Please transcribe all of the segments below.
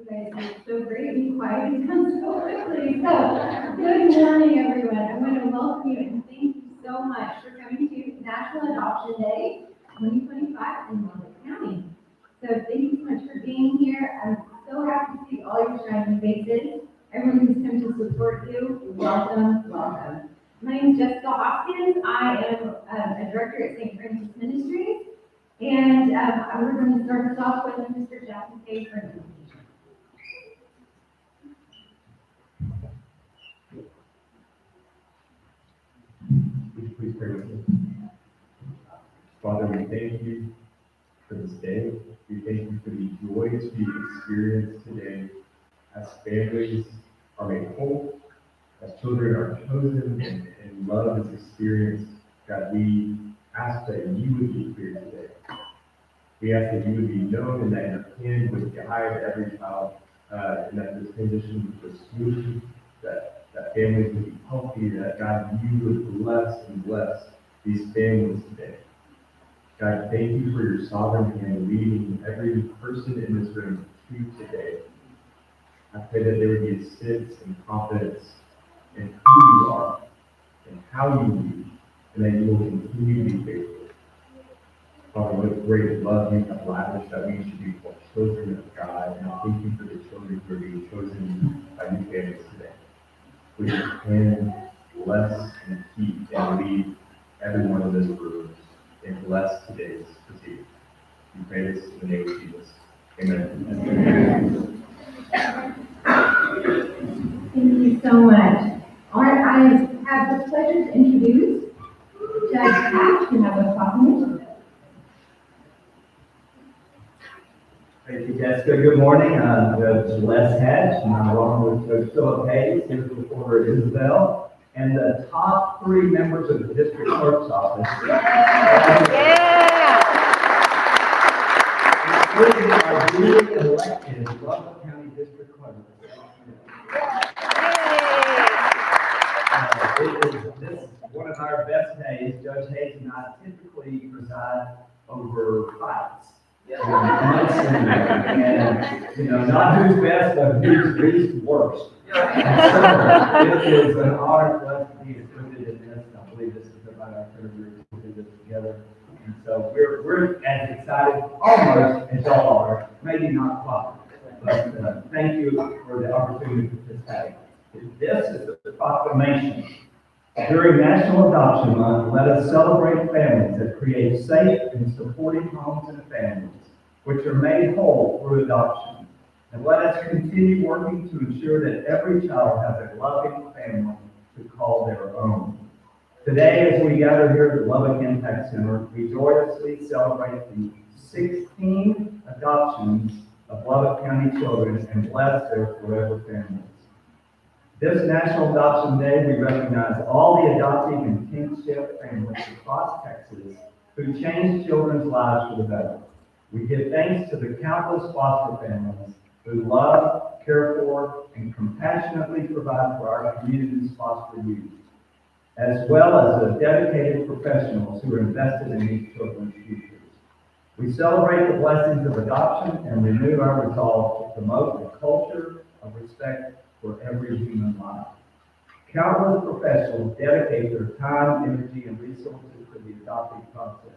guys are so great and quiet and come so quickly. So, good morning, everyone. I want to welcome you and thank you so much for coming to National Adoption Day 2025 in Lubbock County. So, thank you so much for being here. I'm so happy to see all your shining faces. Everyone who's come to support you, welcome, welcome. My name is Jessica Hoskins. I am a director at St. Francis Ministries. And we're going to start us off with Mr. Jeff McKay for an invitation. Would you please pray with me? Father, we thank you for this day. We thank you for the joys we experience today as families are made whole, as children are chosen, and love is experienced. God, we ask that you would be here today. We ask that you would be known and that your hand would guide every child, and that this transition would go smoothly, that families would be healthy, that God, you would bless and bless these families today. God, thank you for your sovereign hand leading every person in this room to today. I pray that there would be a sense and confidence in who you are and how you lead, and that you will continue to be faithful. Father, what great love you have lavished that we should be called children of God, and I thank you for the children who are being chosen by you families today. Would your hand bless and keep and lead every one of those rooms and bless today's proceedings. We pray this in the name of Jesus. Amen. Thank you so much. All right, I have the pleasure to introduce Judge Hatch to have a proclamation. Thank you, Jessica. Good morning. I'm Judge Les Hatch, and I'm along with Judge Philip Hayes, here's Reporter Isabel, and the top three members of the District Clerk's Office. Including our newly elected Lubbock County District Clerk. This is one of our best days. Judge Hayes and I typically preside over fights. And not who's best, but who's least worst. So, it is an honor for us to be included in this. I believe this is about our third year to do this together. And so we're as excited almost as y'all are, maybe not quite. But thank you for the opportunity to participate. This is the proclamation. During National Adoption Month, let us celebrate families that create safe and supportive homes and families, which are made whole through adoption. And let us continue working to ensure that every child has a loving family to call their own. Today, as we gather here at the Lubbock Impact Center, we joyously celebrate the 16 adoptions of Lubbock County children and bless their forever families. This National Adoption Day, we recognize all the adoptive and kinship families across Texas who change children's lives for the better. We give thanks to the countless foster families who love, care for, and compassionately provide for our community's foster youth, as well as the dedicated professionals who are invested in these children's futures. We celebrate the blessings of adoption and renew our resolve to promote a culture of respect for every human life. Countless professionals dedicate their time, energy, and resources to the adoptive process.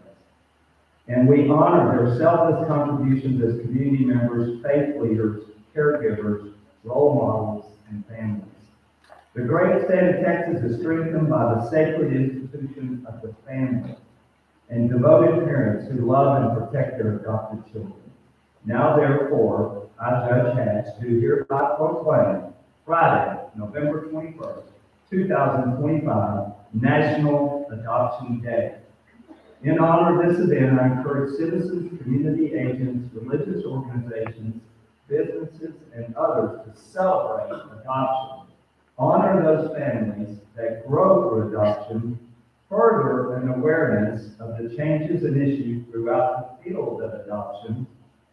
And we honor their selfless contributions as community members, faith leaders, caregivers, role models, and families. The great state of Texas is strengthened by the sacred institution of the family and devoted parents who love and protect their adopted children. Now, therefore, I, Judge Hatch, do hereby proclaim Friday, November 21st, 2025, National Adoption Day. In honor of this event, I encourage citizens, community agents, religious organizations, businesses, and others to celebrate adoption, honor those families that grow through adoption, further an awareness of the changes and issues throughout the field of adoption,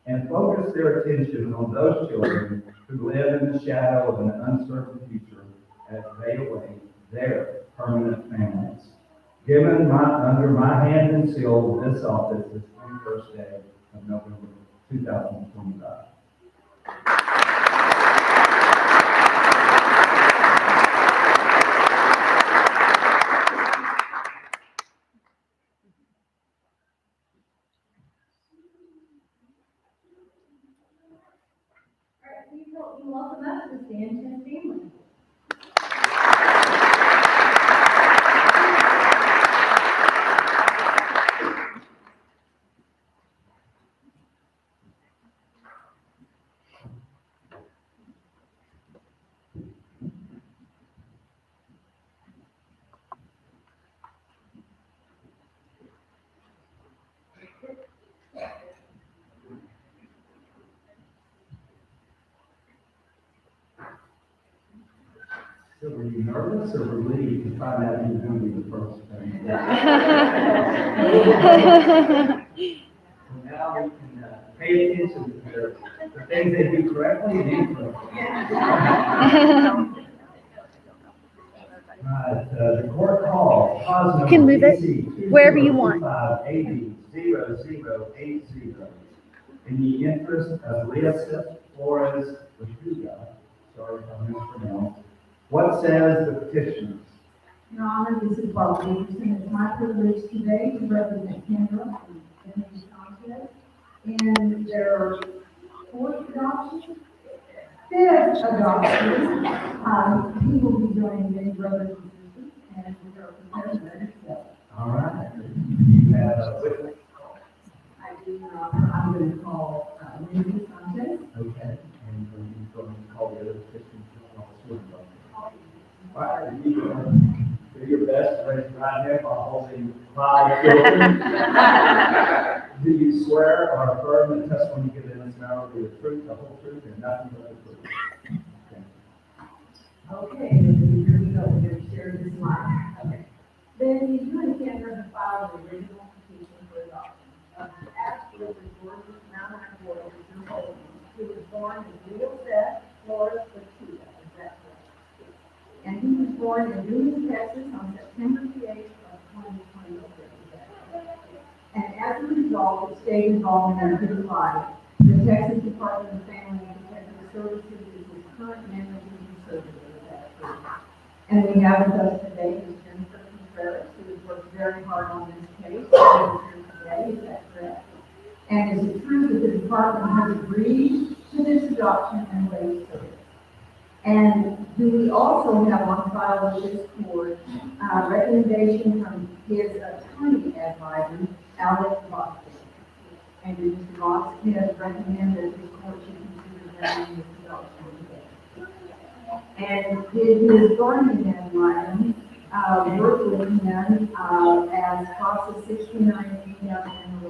and focus their attention on those children who live in the shadow of an uncertain future as they await their permanent families. Given under my hand and seal of this office this 21st day of November 2025. So were you nervous or relieved to find out you were going to be the first thing? So now we can pay attention to the things they do correctly and incorrectly. Right, the court call, cause You can number move it BC wherever you want. 2025 AD 0080 in the interest of Leah Flores Lachuga, sorry if I mispronounced. What says the petitioners? Your Honor, this is Barbara Anderson. It's my privilege today to represent Kendra in these contests. And there are 4th adoptions, 5th adoptions. He will be joining many brothers and sisters, and we are prepared to accept. All right. You have a witness. I do, Your Honor. I'm going to call Lindsay Sanchez. Okay. And you're going to call the other petitioners. All right. Do your best to raise your right hand while holding 5 children. Do you swear or affirm the testimony you give in this matter will be the truth, the whole truth, and nothing but the truth? Okay, Lindsay, here we go. We're going to share this line. Okay. Lindsay, you and Kendra have filed the original petition for adoption of absolutely gorgeous mountain boy with your holding, who was born in Leah Flores Lachuga. Is that correct? And he was born in Lubbock, Texas on September the 8th of 2023. And as a result of state involvement in his life, the Texas Department of Family and Protective Services is his current managing conservator of that group. And we have with us today Ms. Jennifer Contreras, who has worked very hard on this case. She is here today, is that correct? And is it true that the department has agreed to this adoption and waived service? And do we also have on file with this court recommendation from his attorney advisor, Alex Vasquez? And did Mr. Vasquez recommend that this court should consider granting this adoption today? And did his guardian advisor work with him as process 69 and the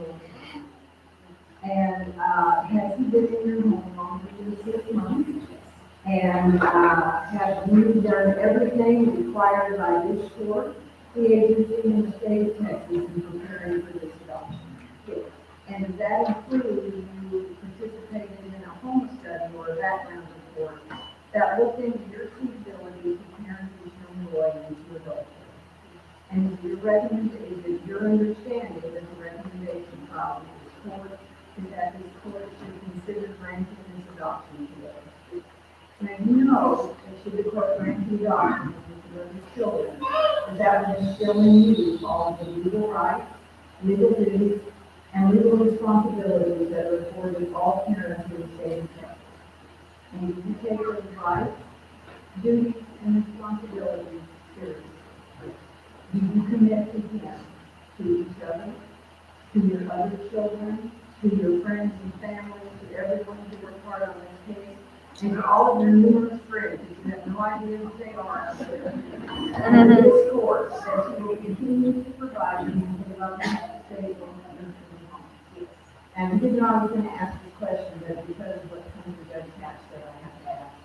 and has he been in your home longer than 6 months? And have you done everything required by this court, the agency in the state of Texas in preparing for this adoption? Yes. And does that include you participating in a home study or a background report that looked into your suitability to parent this young boy into adulthood? And is your understanding of the recommendation filed with this court is that this court should consider granting this adoption today? Now, you know that should the court grant the adoption of the children, that would instill in you all of the legal rights, legal duties, and legal responsibilities that are afforded all parents in the state of Texas. And do you take those rights, duties, and responsibilities seriously? Do you commit to them, to each other, to your other children, to your friends and family, to everyone who were part of this case, and to all of your numerous friends, you have no idea what they are out there. And in this court, that you will continue to provide them with loving, stable, and home. And you know, I was going to ask this question, but because of what comes to Judge Hatch that I have to ask.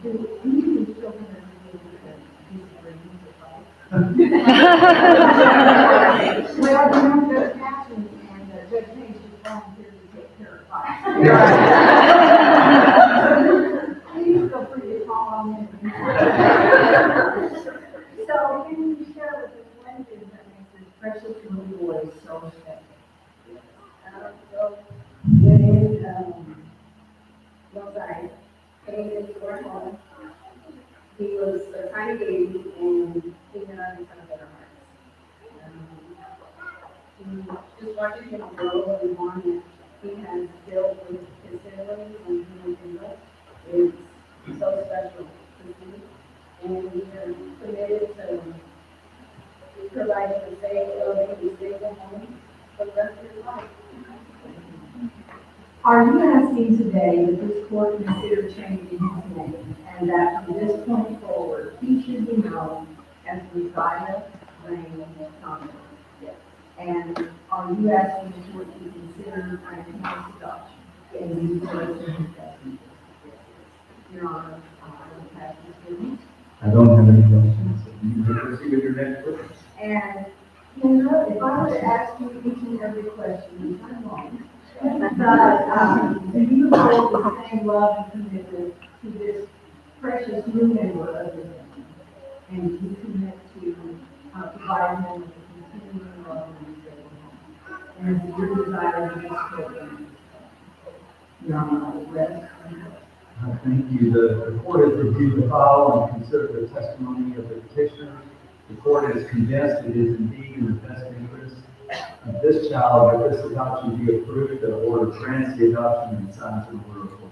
Do any of these children ever deal with disagreements or fights? Well, you know, Judge Hatch and Judge Hayes just volunteered to take care of fights. Please feel free to call on me. So can you share with us what it is that makes this precious little boy so special? So when I came into our home, he was a tiny baby and he had already kind of better hearts. Just watching him grow and learn that he has built with his siblings and human beings is so special to me. And we are committed to providing a safe, loving, stable home for the rest of his life. Are you asking today that this court consider changing his name and that from this point forward, he should be known as Rosiah Rain Thomas? Yes. And are you asking the court to consider granting this adoption? And you words in his best interest? Your Honor, I will pass this to you. I don't have any questions. So you may proceed with your next witness. And, you know, if I were to ask you each and every question, I'm wrong. But, you hold the same love and commitment to this precious new member of the family. And you commit to provide them with the continuing love and stable home. And your desire to be children. Your Honor, rest. Thank you. The court has reviewed the file and considered the testimony of the petitioner. The court is convinced it is indeed in the best interest of this child that this adoption be approved. The order grants the adoption and signs an order accordingly.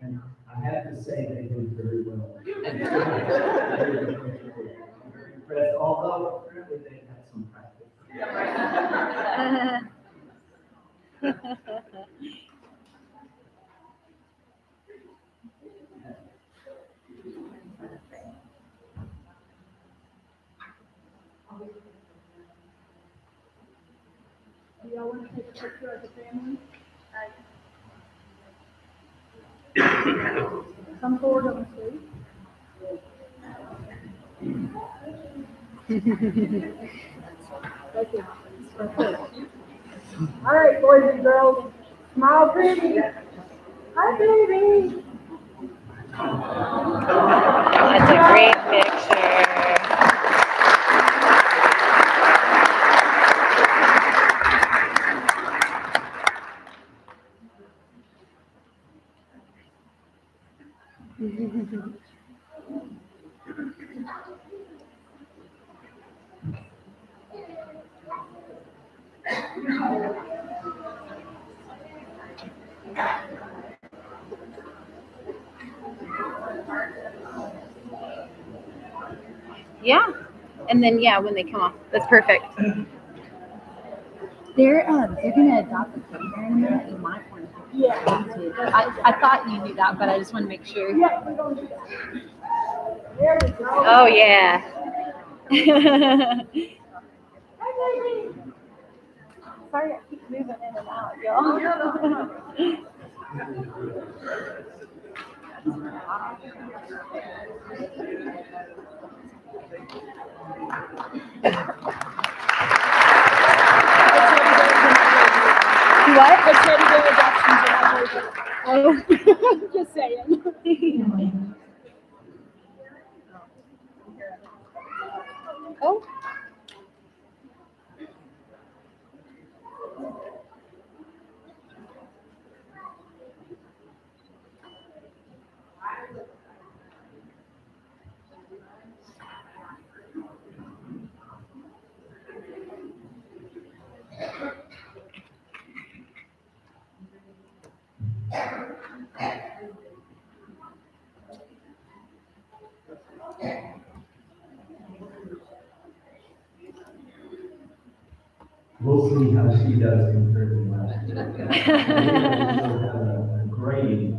And I have to say they did very well. Very impressed, although apparently they had some practice. Do y'all want to take a picture of the family? Come forward on the stage. Okay. All right, boys and girls, smile pretty. Hi, baby. That's a great picture. Yeah, and then when they come off, that's perfect. They're gonna adopt the baby in a minute. You might want to. Yeah. I thought you knew that, but I just want to make sure. Yeah, we're going to do that. There we go. Oh yeah. Hi, baby. Sorry, I keep moving in and out, y'all. What? It's ready to adoptions in October. Oh, just saying. Oh. We'll see how she does compared to last year. Great.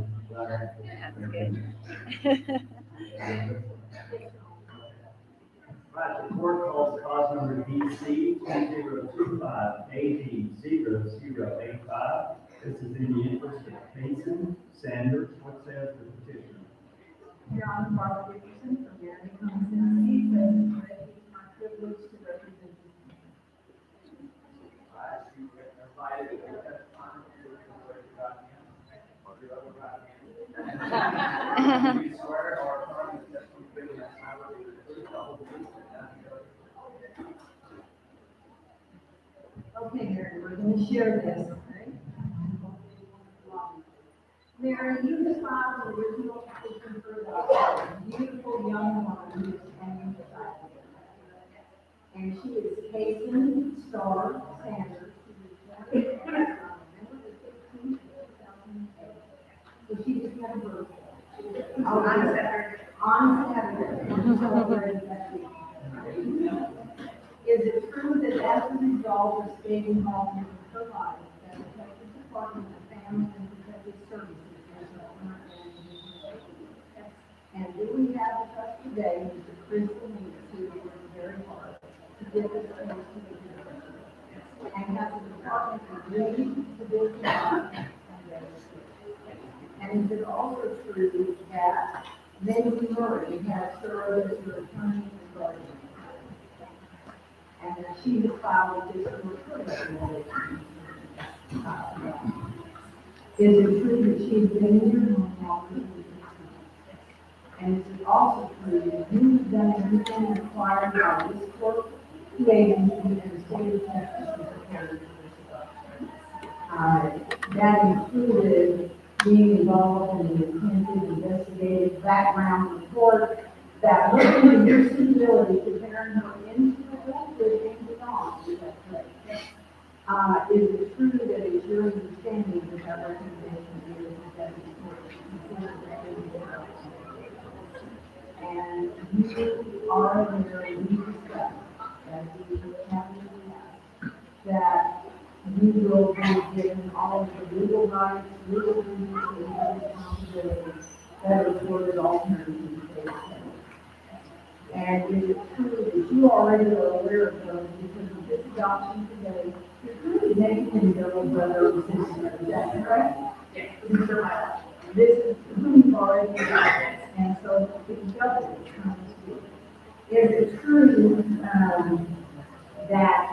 Right, the court calls cause number DC 2025 AD 0085. This is in the interest of Payson Sanders. What says the petitioner? Your Honor, Barbara Richardson from Jeremy Comes Tennessee says that it is my privilege to represent this man. You invited to testify. You swear or affirm the testimony that I will be the truth, the whole truth, and nothing but the truth. Okay, Mary, we're going to share this, okay? Mary, you filed the original petition for the beautiful young woman who is standing beside you. And she is Payson Star Sanders. She was born on November the 16th, 2008. So she just had a birthday. Oh, on Saturday. On Saturday. We're celebrating that week. Is it true that as a result of staying home in her life, that the Texas Department of Family and Protective Services has not and do we have with us today Mr. Chris Lee, who worked very hard to get this thing to the agree to this bond. And it is also true that Lady Murray has served as your attorney and guardian. And that she has filed this report. Is it true that she's been in your home longer than you? And is it also true that you've done everything required by this court, the agency, and the state of Texas to prepare for this adoption? That included being involved in the attempted investigative background report that looked into your suitability to turn her into adulthood and beyond. Is that correct? Is it true that it's your understanding that that recommendation is that the court should consider that in the adoption? And you are aware, we discussed, as we have that you will be given all of the legal rights, legal duties, and legal responsibilities that are afforded alternatives in the state. And it is true that you already are aware of those because of this adoption today. You're truly making him your own brother or sister. Is that correct? Yes. This is who you've already adopted. And so it's double. Is it true that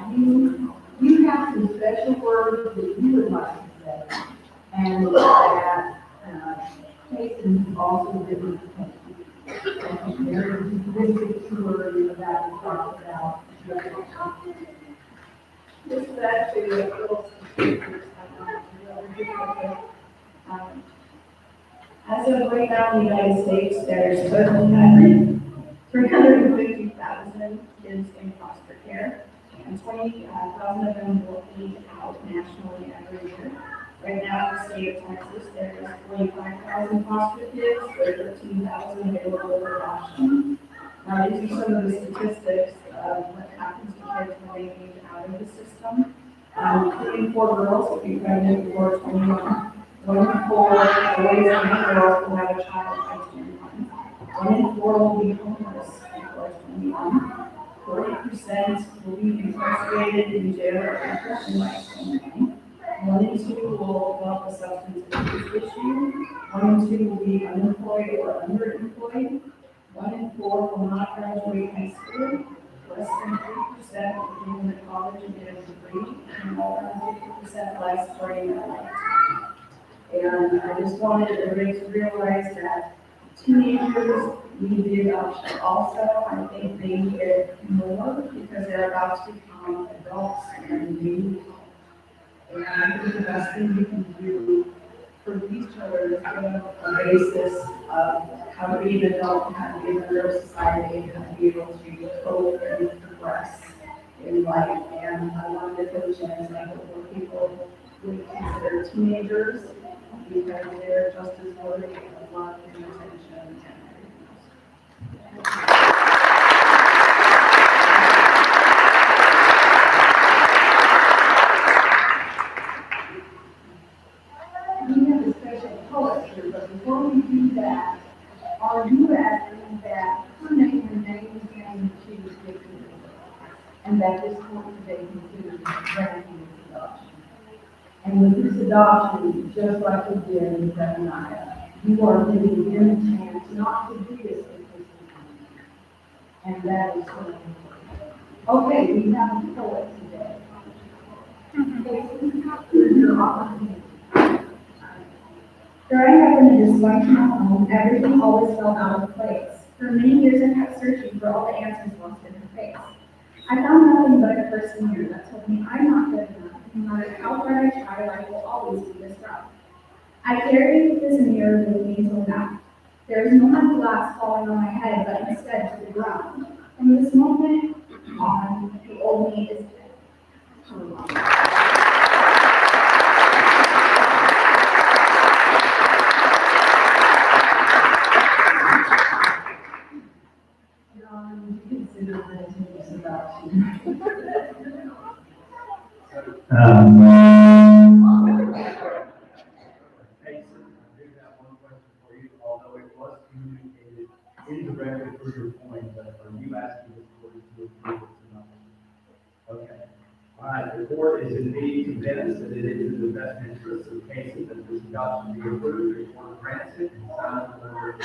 you have some special words that you would like to say, and that Jason also didn't think? There is this word that we talked about. This is actually a little. As of right now in the United States, there's 350,000 kids in foster care, and 20,000 of them will be out nationally every year. Right now in the state of Texas, there's 45,000 foster kids, there's 13,000 available for adoption. These are some of the statistics of what happens to kids when they age out of the system. 3 in 4 girls will be pregnant before 21. 1 in 4 boys and girls will have a child by 21. 1 in 4 will be homeless before 21. 40% will be incarcerated in jail or in prison by 21. 1 in 2 will develop a substance abuse issue. 1 in 2 will be unemployed or underemployed. 1 in 4 will not graduate high school. Less than 3% will begin at college and get a degree, and more than 50% less during their lifetime. And I just wanted everybody to realize that teenagers need the adoption also. I think they need it more because they're about to become adults and need help. And I think the best thing we can do for these children is give them a basis of how to be an adult, how to be a member of society, and how to be able to cope and progress in life. And I wanted to take a chance, and I hope more people would consider teenagers because they're just as worthy of love and attention and everything else. We have a special poet here, but before we do that, are you asking that her name remains and she was taken, and that this court today considers granting this adoption? And with this adoption, just like we did with Zephaniah, you are giving him a chance not to be a statistic. And that is so important. Okay, we have a poet today. Here's your opportunity. Growing up in a dysfunctional home, everything always felt out of place. For many years, I kept searching for all the answers lost in her face. I found nothing but a person here that told me I'm not good enough. No matter how hard I try, life will always be this rough. I carried this mirror with me till now. There is no more glass falling on my head, but instead to the ground. From this moment on, the old me is dead. John, you consider granting this adoption? Jason, I do have one question for you, although it was communicated indirectly through your point, but are you asking this court to approve it tonight? Okay. All right, the court is indeed convinced that it is in the best interest of the cases that this adoption be approved, the court grants it and signs the order.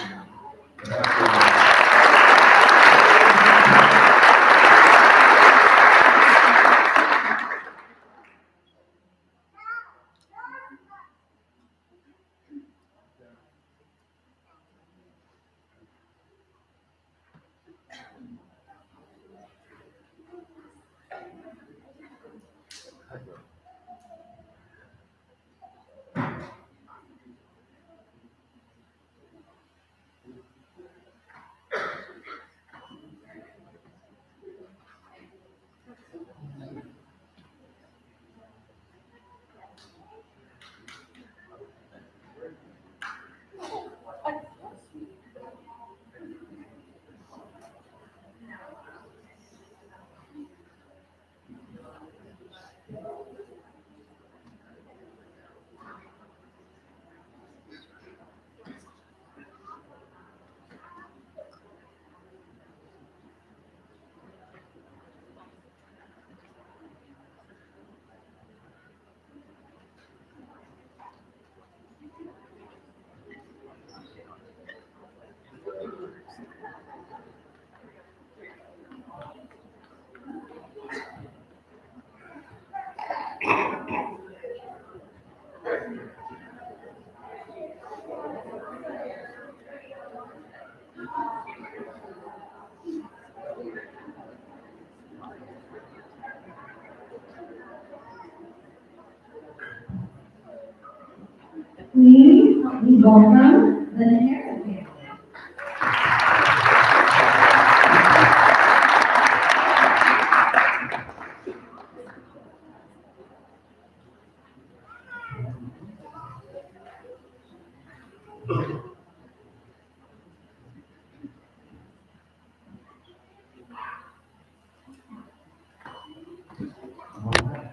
Please help me welcome the Harris family.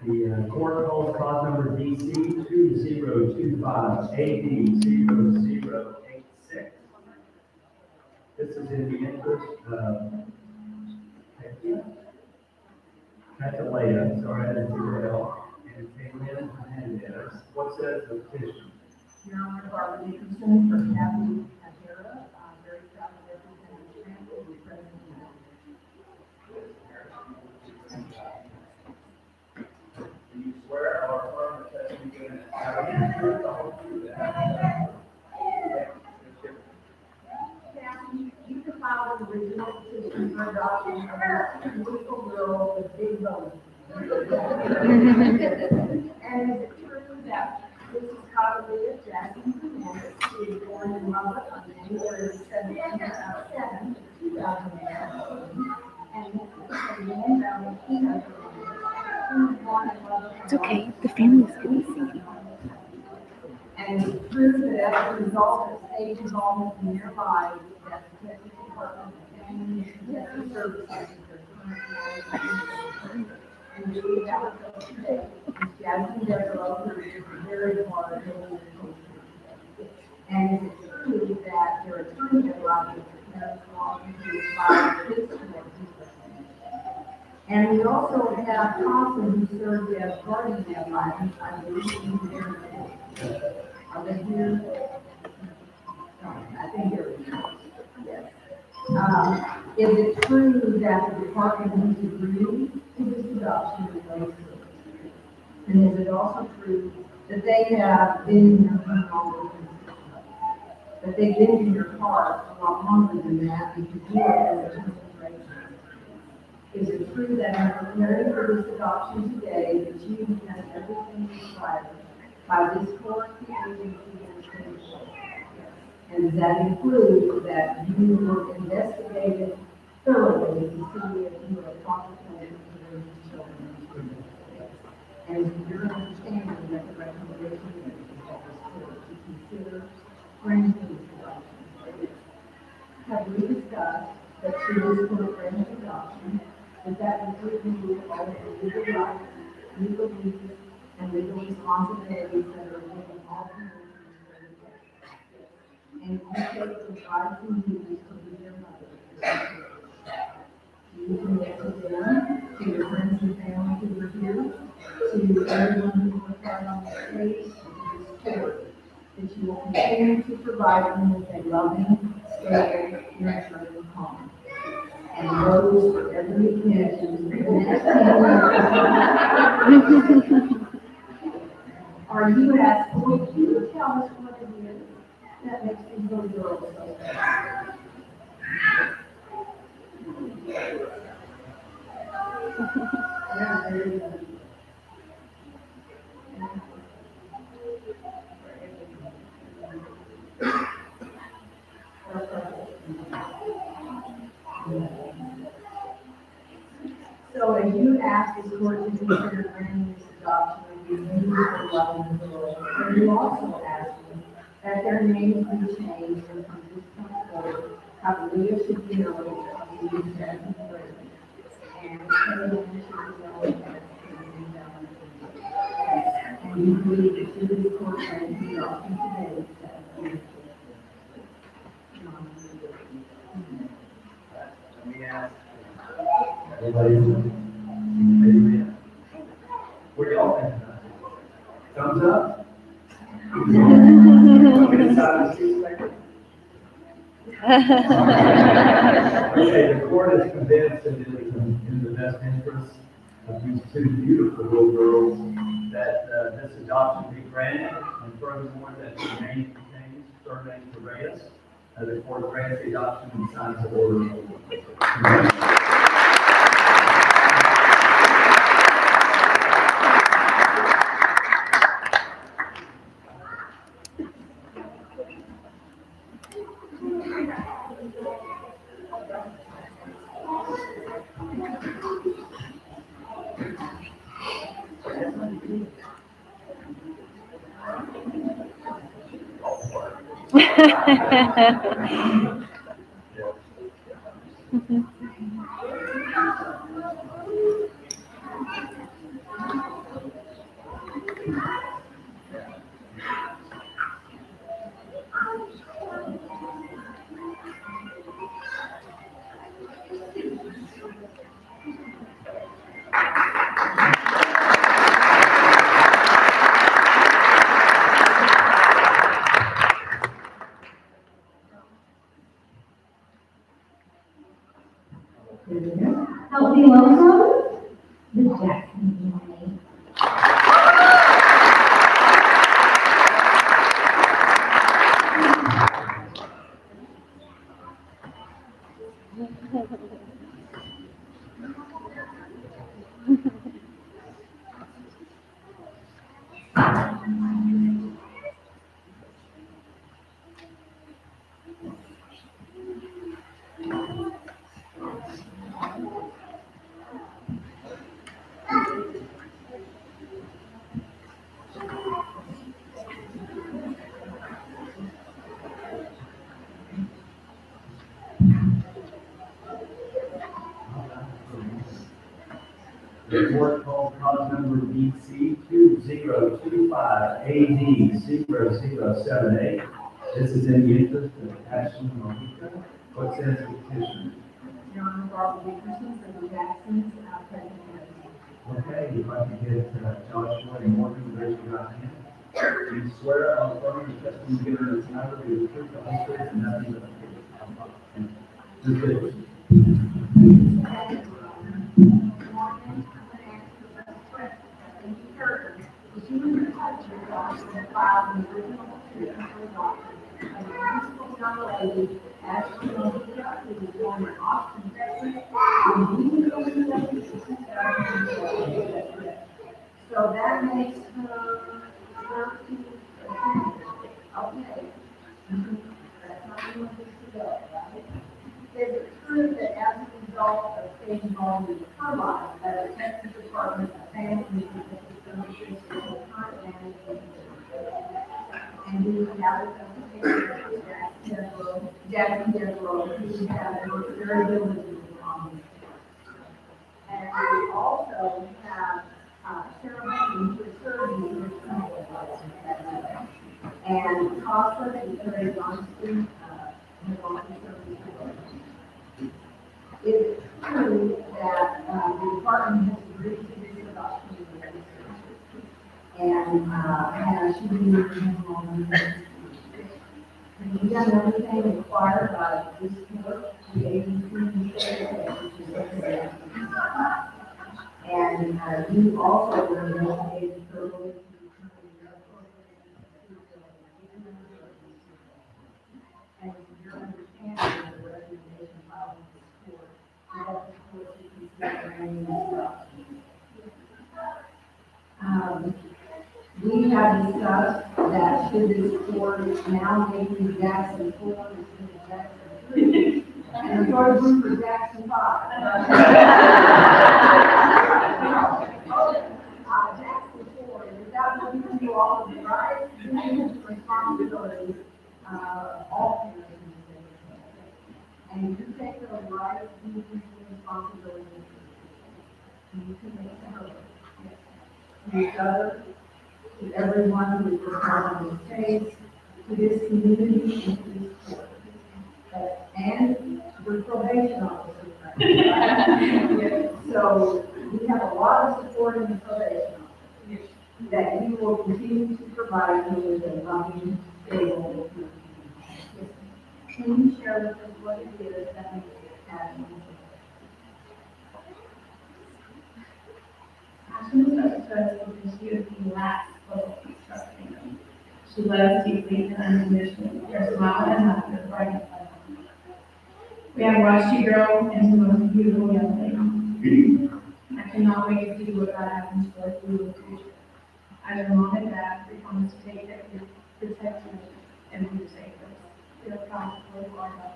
The court calls cause number DC 2025 AD 0086. This is in the interest of Catalina, sorry, I didn't see her L, and Kaylin Hernandez. What says the petition? Your Honor, Barbara Nicholson for Kathy Atera, very proud to represent the family and present tonight. Do you swear or affirm the testimony you're going to have the truth, the whole truth, and nothing but Kathy, you can file an original petition for adoption of a beautiful girl with big bones. And is it true that this is probably Jasmine Hernandez, who was born in Lubbock on January 7, 2017, and this is a man Valentina Hernandez, who was born in Lubbock. It's okay, the family's gonna see you. And it's true that as a result of state involvement in their lives, that the Texas Department of Family and Protective Services is currently and we have a today. Jasmine Devereaux, who is very hard in and is it true that their attorney allowed the parents long to file this court? And we also have Thompson, who served as guardian ad litem, I believe he's there today. Are they here? No, I think they're here. Yes. Is it true that the department has agreed to this adoption relationship? And is it also true that they have been in your home, that they've been in your heart a lot longer than that because you are a generation? Is it true that in preparing for this adoption today, that you have done everything required by this court, agency, and commission? And does that include that you were investigated thoroughly to see if you were a proper parent to raise children? And your understanding that the recommendation is that this court to consider granting this adoption? Have we discussed that through this court granting adoption, that would include all of the legal rights, legal duties, and legal responsibilities that are within all communities? And you take the rights and duties to be your mother. Do you commit to them, to your friends and family who are here? to everyone who worked hard on this case, and to this court, that you will continue to provide them with a loving, stable, nurturing home. And those for every occasion, for the next 10 years. Are you asked, would you tell us what it is that makes these little girls so special? Yeah, very good. So as you ask this court to consider granting this adoption, you use the loving of the Lord. And you also ask them that their names be changed and from this point forward, hallelujah should be known as Jesus as the Lord. And everyone should be known as the Lord. And you believe that through this court and the adoption today, that you Let me ask. Everybody, amen. What do y'all think about it? Thumbs up? Okay, the court is convinced that it is in the best interest of these two beautiful little girls that this adoption be granted, and furthermore, that the name be changed, surname to Reyes. The court grants the adoption and signs the order. Help me welcome the Jackson family. The court calls cause number BC 2025 AD 0078. This is in the interest of Ashley Monica. What says the petitioner? Your Honor, Barbara Dickerson, from the Jacksons, present here. Okay, if I could get Joshua and Morgan to raise your right hand. Do you swear on the phone the testimony given in this matter to be the truth, the whole truth, and nothing but the truth? Just this. So that makes her 13. Okay. That's not the one to go, right? Is it true that as a result of staying involved in her life, that the Texas Department of Family Services will current management? And do you have a Jackson Devereaux, who have very diligent on this? And we also have Sarah Hayden, who is serving in this country. And Costa is very honestly, is it true that the department has agreed to this adoption? and, she didn't and we done everything required by this court, the agency, which is represented. And, you also were investigated thoroughly to determine your and your understanding of the recommendation filed in this court, that the court should consider any instructions. We have discussed that should this court now make you Jackson 4 instead of Jackson 3, and the court room for Jackson 5. Jackson 4, is that what you can do all of the rights and responsibilities, all parents in the state? And you take those rights, duties, and responsibilities, and you can make them over. To each other, to everyone who is involved in this case, to this community, and to this court. And the probation officer. So we have a lot of support in the probation officer that you will continue to provide me with a loving, stable community. Can you share with us what it is that makes you happy? Ashton was such a because she was the last little trusting them. She loves deeply and unconditionally. Her smile and laughter brighten my life. We have watched you grow into the most beautiful young lady. I cannot wait to see what God has in store for you in the future. As your mom and dad, we promise to take care of you, protect you, and be safe with us. We are proud to work hard on it.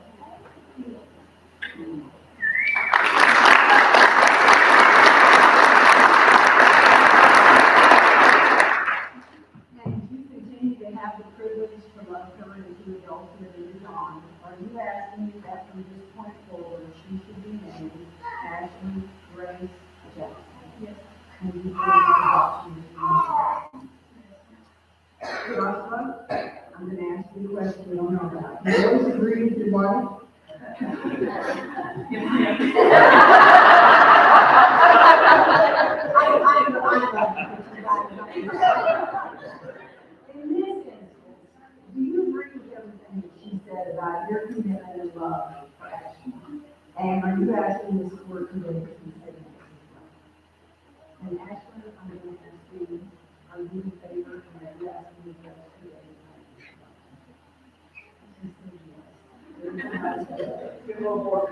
And you continue to have the privilege to love her into adulthood and beyond. Are you asking me that from this point forward, she should be named Ashley Grace Jackson? Yes. And you believe adoption is Joshua, I'm going to ask you a question we don't know about. You always agree with your wife? In this instance, do you agree with everything that she said about your commitment and love for Ashley? And are you asking this court to make a consideration? And Ashley, I'm going to ask you, are you in favor, and are you asking the judge to make Get a little more a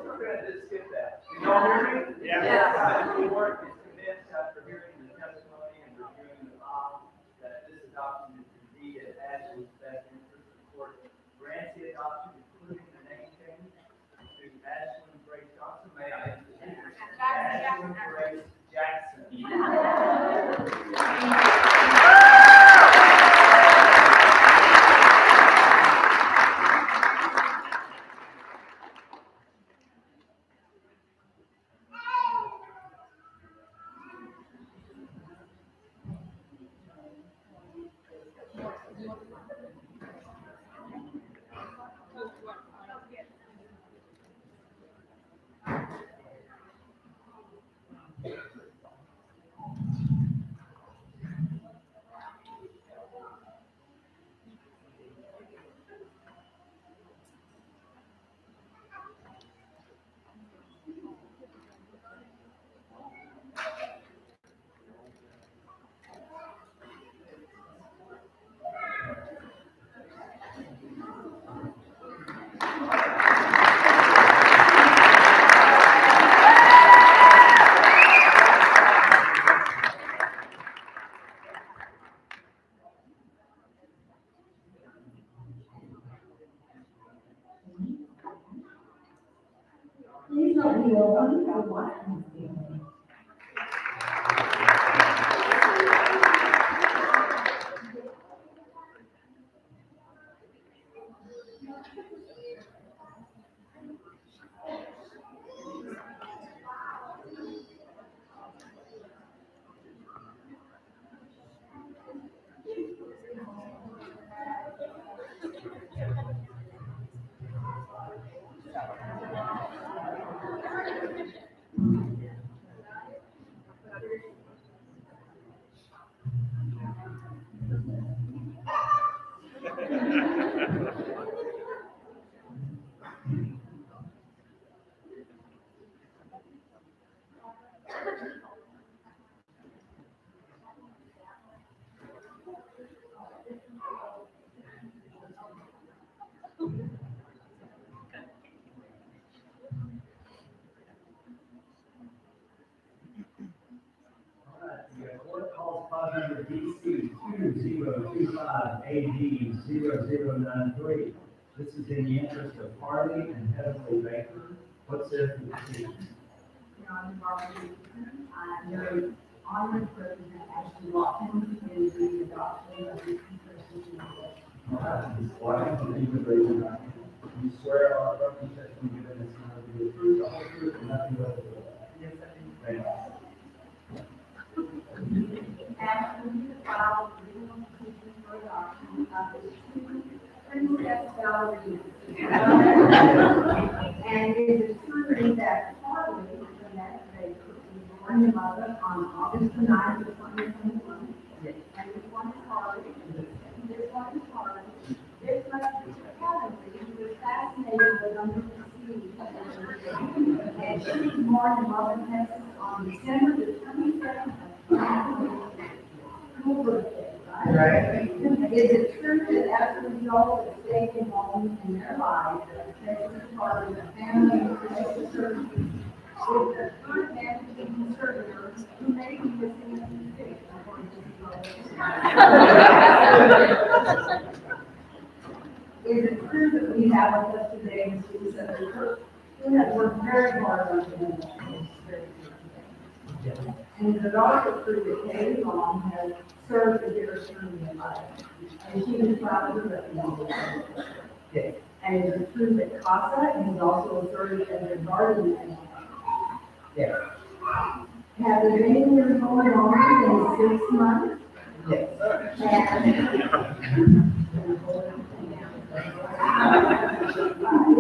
We're gonna just skip that. Can y'all hear me? Yeah. The work is commenced after hearing the testimony and reviewing the file that this adoption is indeed in Ashley's best interest. The court grants the adoption, including the name change, to Ashley Grace Johnson. May I introduce Ashley Grace Jackson? Please don't be over, you have one. 2025 AD 0093. This is in the interest of Harley and Heatherly Baker. What's their petition? Your Honor, Barbara, very honored President Ashton Watkins in the adoption of this person. Why don't you please raise your right hand? You swear or affirm the testimony given this matter to be the truth, the whole truth, and nothing but the truth. Yes, I do. Thank you. Ashton filed a legal petition for adoption of the two princess ballerinas. And it is true that Harley, the next Baker, was born in Lubbock on August the 9th of 2021. And this one is Harley, this one is Harley. This must be Heatherly, who was fascinated with under the sea. And she was born in Lubbock, Texas on December the 22nd of 2020. School birthday, right? Is it true that as a result of staying home in their lives, Texas Department of Family and Social Services, with the current managing conservator who may be missing a few things, according to the Is it true that we have with us today Mr. Senator Kirk, who has worked very hard on the And is it also true that Katie Long has served as their attorney in life? And she is proud of her recommendation. Yes. And is it true that CASA has also served as their guardian in life? Yes. Have there been any years going on in 6 months? Yes.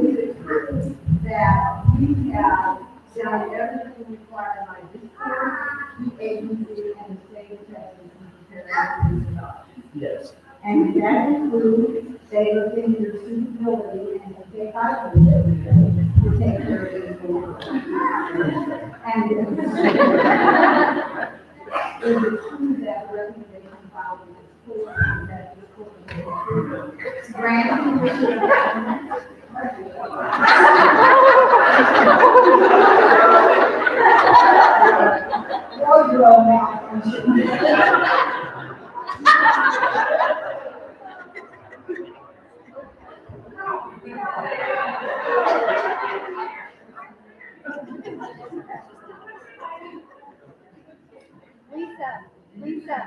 Is it true that we have done everything required by this court, the agency, and the state of Texas in preparing for this adoption? Yes. And that includes they look into your suitability and to take out of it every day to take care of this board. And is it true that the recommendation filed with this court and that this court will granting the Close your own mouth. Lisa.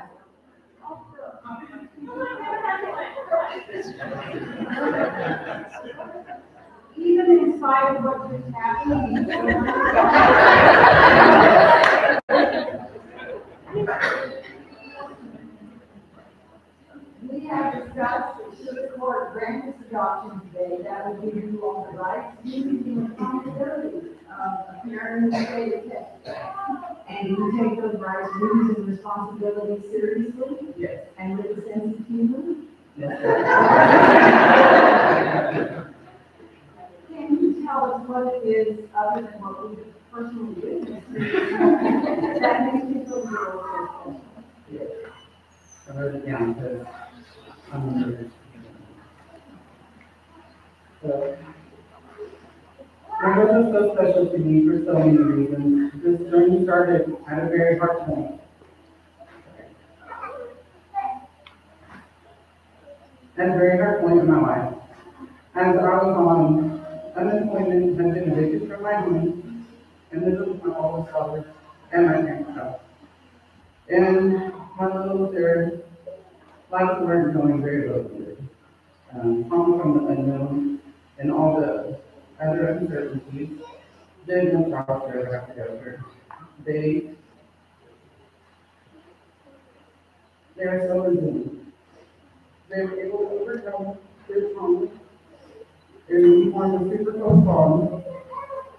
Even in spite of what just happened. We have discussed that should the court grant this adoption today, that would give you all the rights, duties, and responsibilities of a parent in the state of Texas. And you take those rights, duties, and responsibilities seriously? Yes. And with a sense of humor? Yes. Can you tell us what it is, other than what we personally witnessed, that makes you feel real special? Yes. I wrote it down because I'm under. So, Rainbows is so special to me for so many reasons. This journey started at a very hard point. At a very hard point in my life. As I was on unemployment and been evicted from my home and lived with my oldest daughter and my parents' house. And my little third, life weren't going very well here. Home from the unknown and all the other uncertainties. There's no child care I have to go through. They are so resilient. They were able to overcome their trauma. Their uniform was super close on,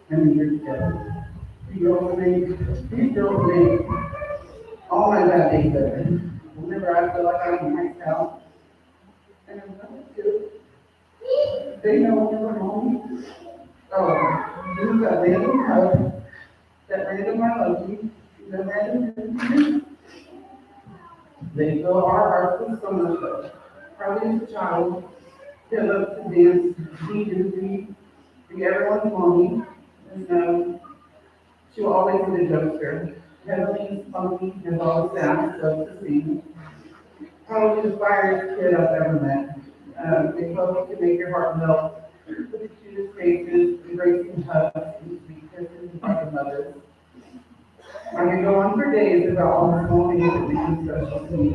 and we were together. We still make all my bad days better. Whenever I feel like I'm maxed out, and I'm not good, they know when we're home. Oh, there's that random hug, that random I love you, that random. They fill our hearts with so much love. Probably as a child, they love to dance, eat and read, be everyone's mommy, and she'll always be the jokester. Heavily spunky and always fast, so to sing. College inspires kid I've ever met. They love to make your heart melt with the cutest faces, embracing hugs, and sweet kisses by the mothers. I could go on for days about all the small things that make them special to me.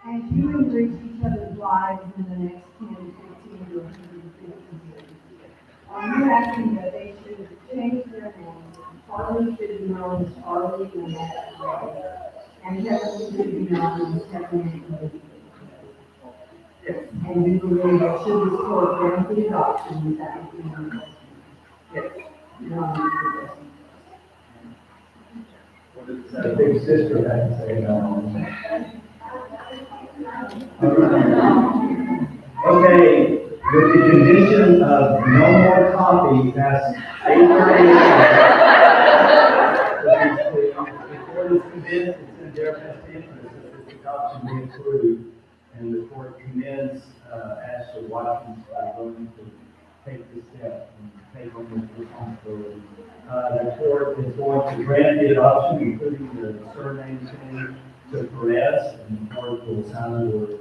As you enrich each other's lives in the next 10, 15, or 150 years, are you asking that they should change their names? Charlie should be known as Charlie and Ray, and Kevin should be known as Kevin and Lee. And you believe that should we support guaranteed adoption, that would be known as The big sister had to say no. Okay, with the condition of no more coffee past 8:30 a.m. Before this convinced, it's in their best interest that this adoption be approved, and the court commends Ashley Watkins for going to take this step and take on this responsibility. The court is going to grant the adoption, including the surname change to Perez, and the court will sign the order.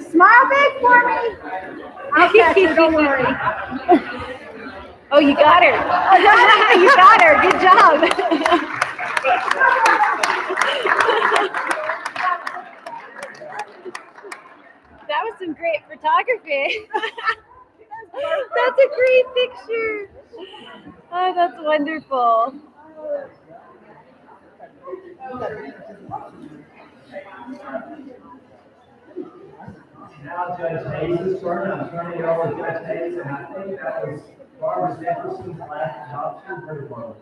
Smile big for me. I'll catch her, don't worry. Oh, you got her. You got her. Good job. That was some great photography. That's a great picture. Oh, that's wonderful. Now Judge Hayes' turn. I'm turning it over to Judge Hayes, and I think that was Barbara Jefferson's last adoption. Pretty well.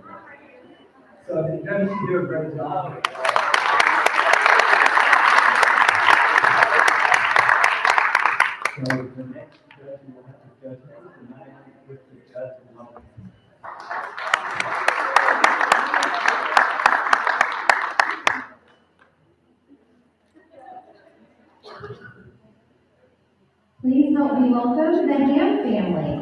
So the judge should do a great job. So the next judge will have to Judge Hayes, and I with the judge. Please help me welcome the Ham family.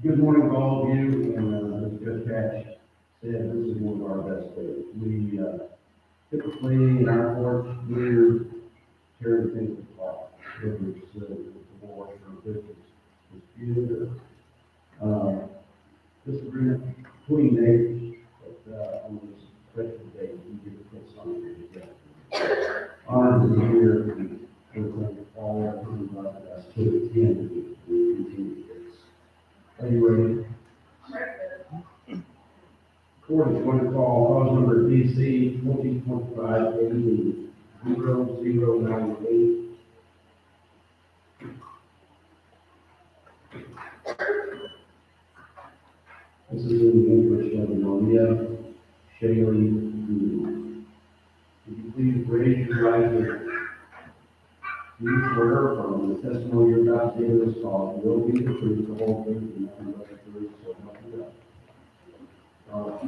Good morning to all of you, and as Judge Hatch said, this is one of our best days. We typically in our court, we're sharing things with law, whether it's divorce or business dispute, disagreement between neighbors, but on this special day, we get to put something together. Honored to be here, and thank all who invited us to attend and continue this. Are you ready? Court is going to call cause number DC 2025 AD 0098. This is in the English of Maria Shaley Wood. Would you please raise your right hand? Do you swear or affirm the testimony you're about to give in this call will be the truth, the whole truth, and nothing but the truth, so help you God?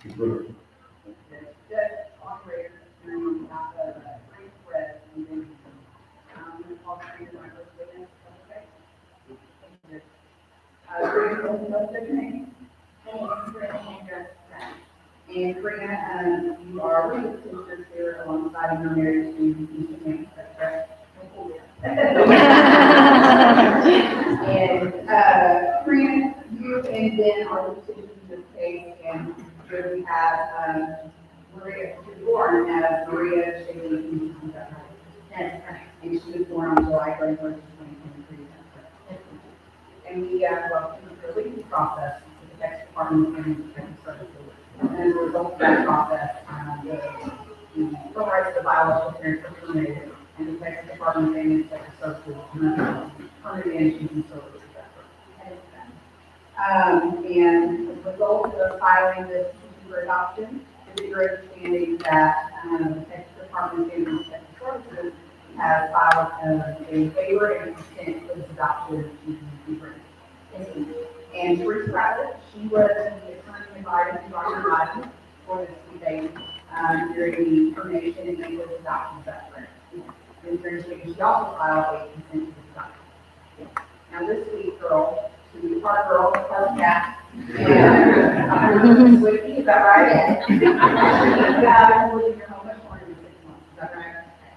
You swear. Judge, operator, and not the free press, and then, I'm gonna call for you my first witness, okay? Karina, what's your name? And Karina, you are one of the sisters here alongside your marriage to Mr. James, is that correct? And, Karina, you and Ben are the sisters in this case, and here we have, Maria, she was born as Maria Shaley, is that right? That's correct. And she was born on July 31st, 2023, that's correct. And we, well, through the legal process, the Texas Department of Human Services. And as a result of that process, the civil rights of the biological parents were terminated, and the Texas Department of Human Services permitted issues and services effort. And the result of filing this petition for adoption is your understanding that the Texas Department of Human Services has filed a waiver and consent for this adoption to be granted. And Bruce Rabbit, she was the attorney invited to Dr. Biden for this debate during the termination and then with adoption effort. And she also filed a consent to this adoption. Now this sweet girl, she's part girl, part cat. And Sweetie, is that right? She's living in your home much more than 6 months, is that right?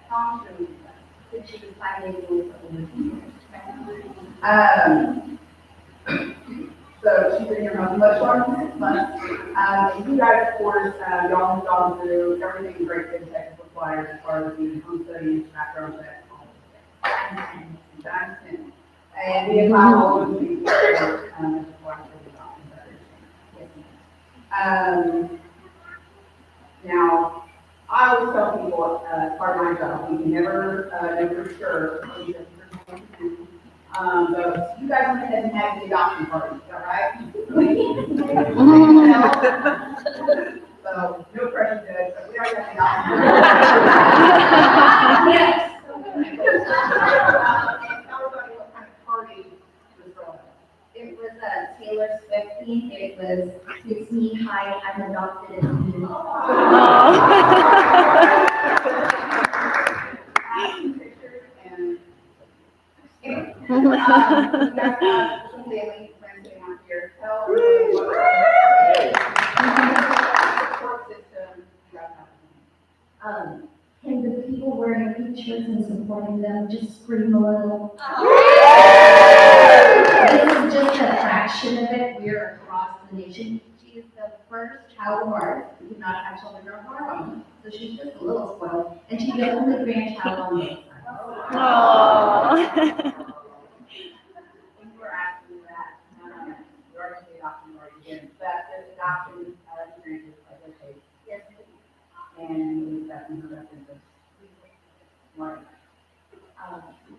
How long should we do that? Since she was 5 days old. So she's been in your home much longer than 6 months. And you guys, of course, y'all have gone through everything great that Texas requires as far as the home studies, background check, all of that. And we have filed all of these reports, as required for the adoption. Now, I always tell people, as part of my job, we can never know for sure what you're going to do. But you guys went ahead and had the adoption party, is that right? So, no pressure, Judge, but we already had the adoption party. Yes. Tell everybody what kind of party was throwing. It was a Taylor Swift theme. It was, it's me, hi, I'm adopted and you. Pictures and you guys have some family friends sitting out here. Tell everybody what support system you guys have. And the people wearing pictures and supporting them just scream a little. This is just a fraction of it. We're across the nation. She is the first child of ours who did not have children of her own. So she's just a little spoiled. And she's the only grandchild on this. Aww. Thank you for asking that. You already did adoption, you already did. But this adoption, experience is okay. Yes, please. And that's in her best interest. Right.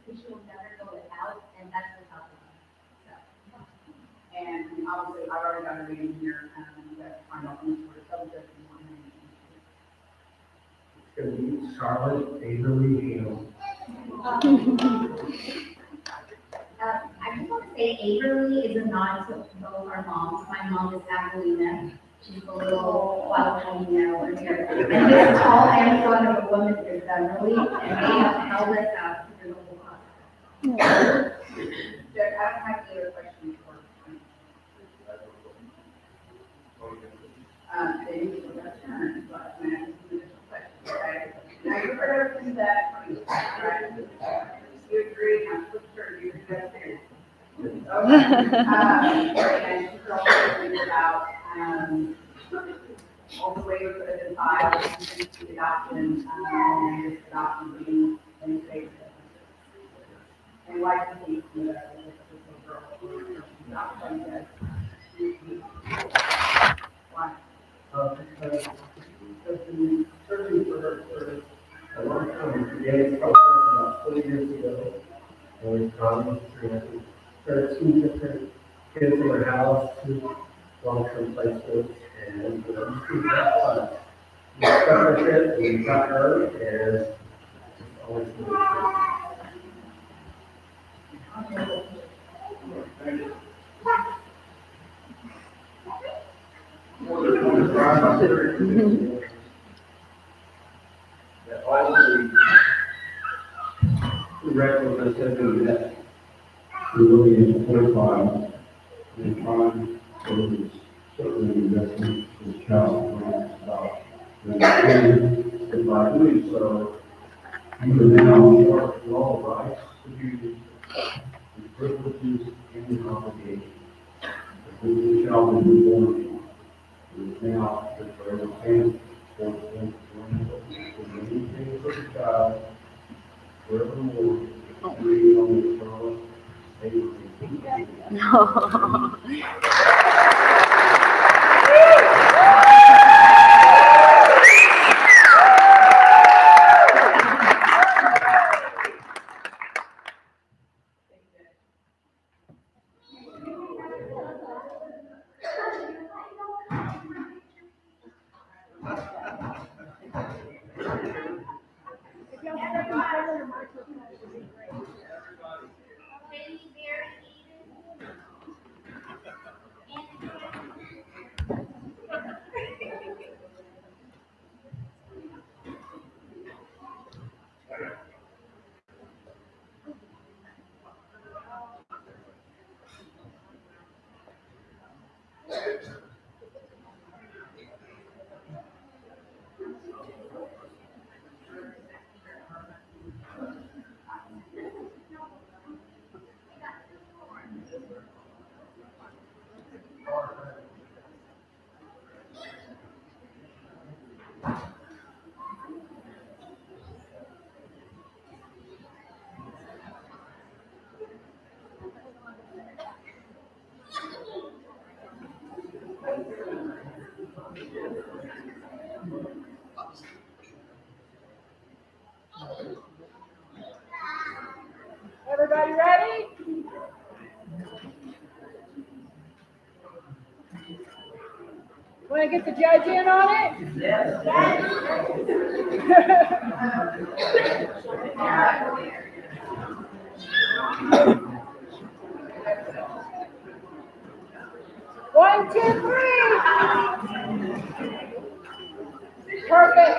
She will never go without, and that's the top of it. And obviously, I've already got a reading here, you guys find out any sort of subject you want to It's going to be Charlotte Averly Hale. I just want to say Averly is a nod to both our moms. My mom is Avelina. She's a little wild pony now over here. And this tall Amazon of a woman is Beverly, and they have held us out through the whole process. Jeff, I don't have any other questions for you. Then you will return, but I'm asking some additional questions, okay? Now, you've heard everything that, right? You agree, I'm sure you agree that's fair. Okay. And she's also thinking about, all the waivers that have been filed, the adoption, and this adoption being in favor of it. And like the case, this girl, not like that. Why? Because the surgery for her for a long time, yeah, it's process about 20 years ago. And we promised her 13 different kids in her house to long-term placement, and just keep that fun. We stuck with it, we got her, and it's always good. That all the records are said that We're looking at 25, and time, so it's certainly an investment in the child, about the by doing so, you are now short of all rights, duties, the privileges, and the obligations. The child will be born, it is now the forever parent, for anything for the child, forevermore, free on the throne, safely. No. Everybody ready? Want to get the judge in on it? Yes. One, two, three. Perfect.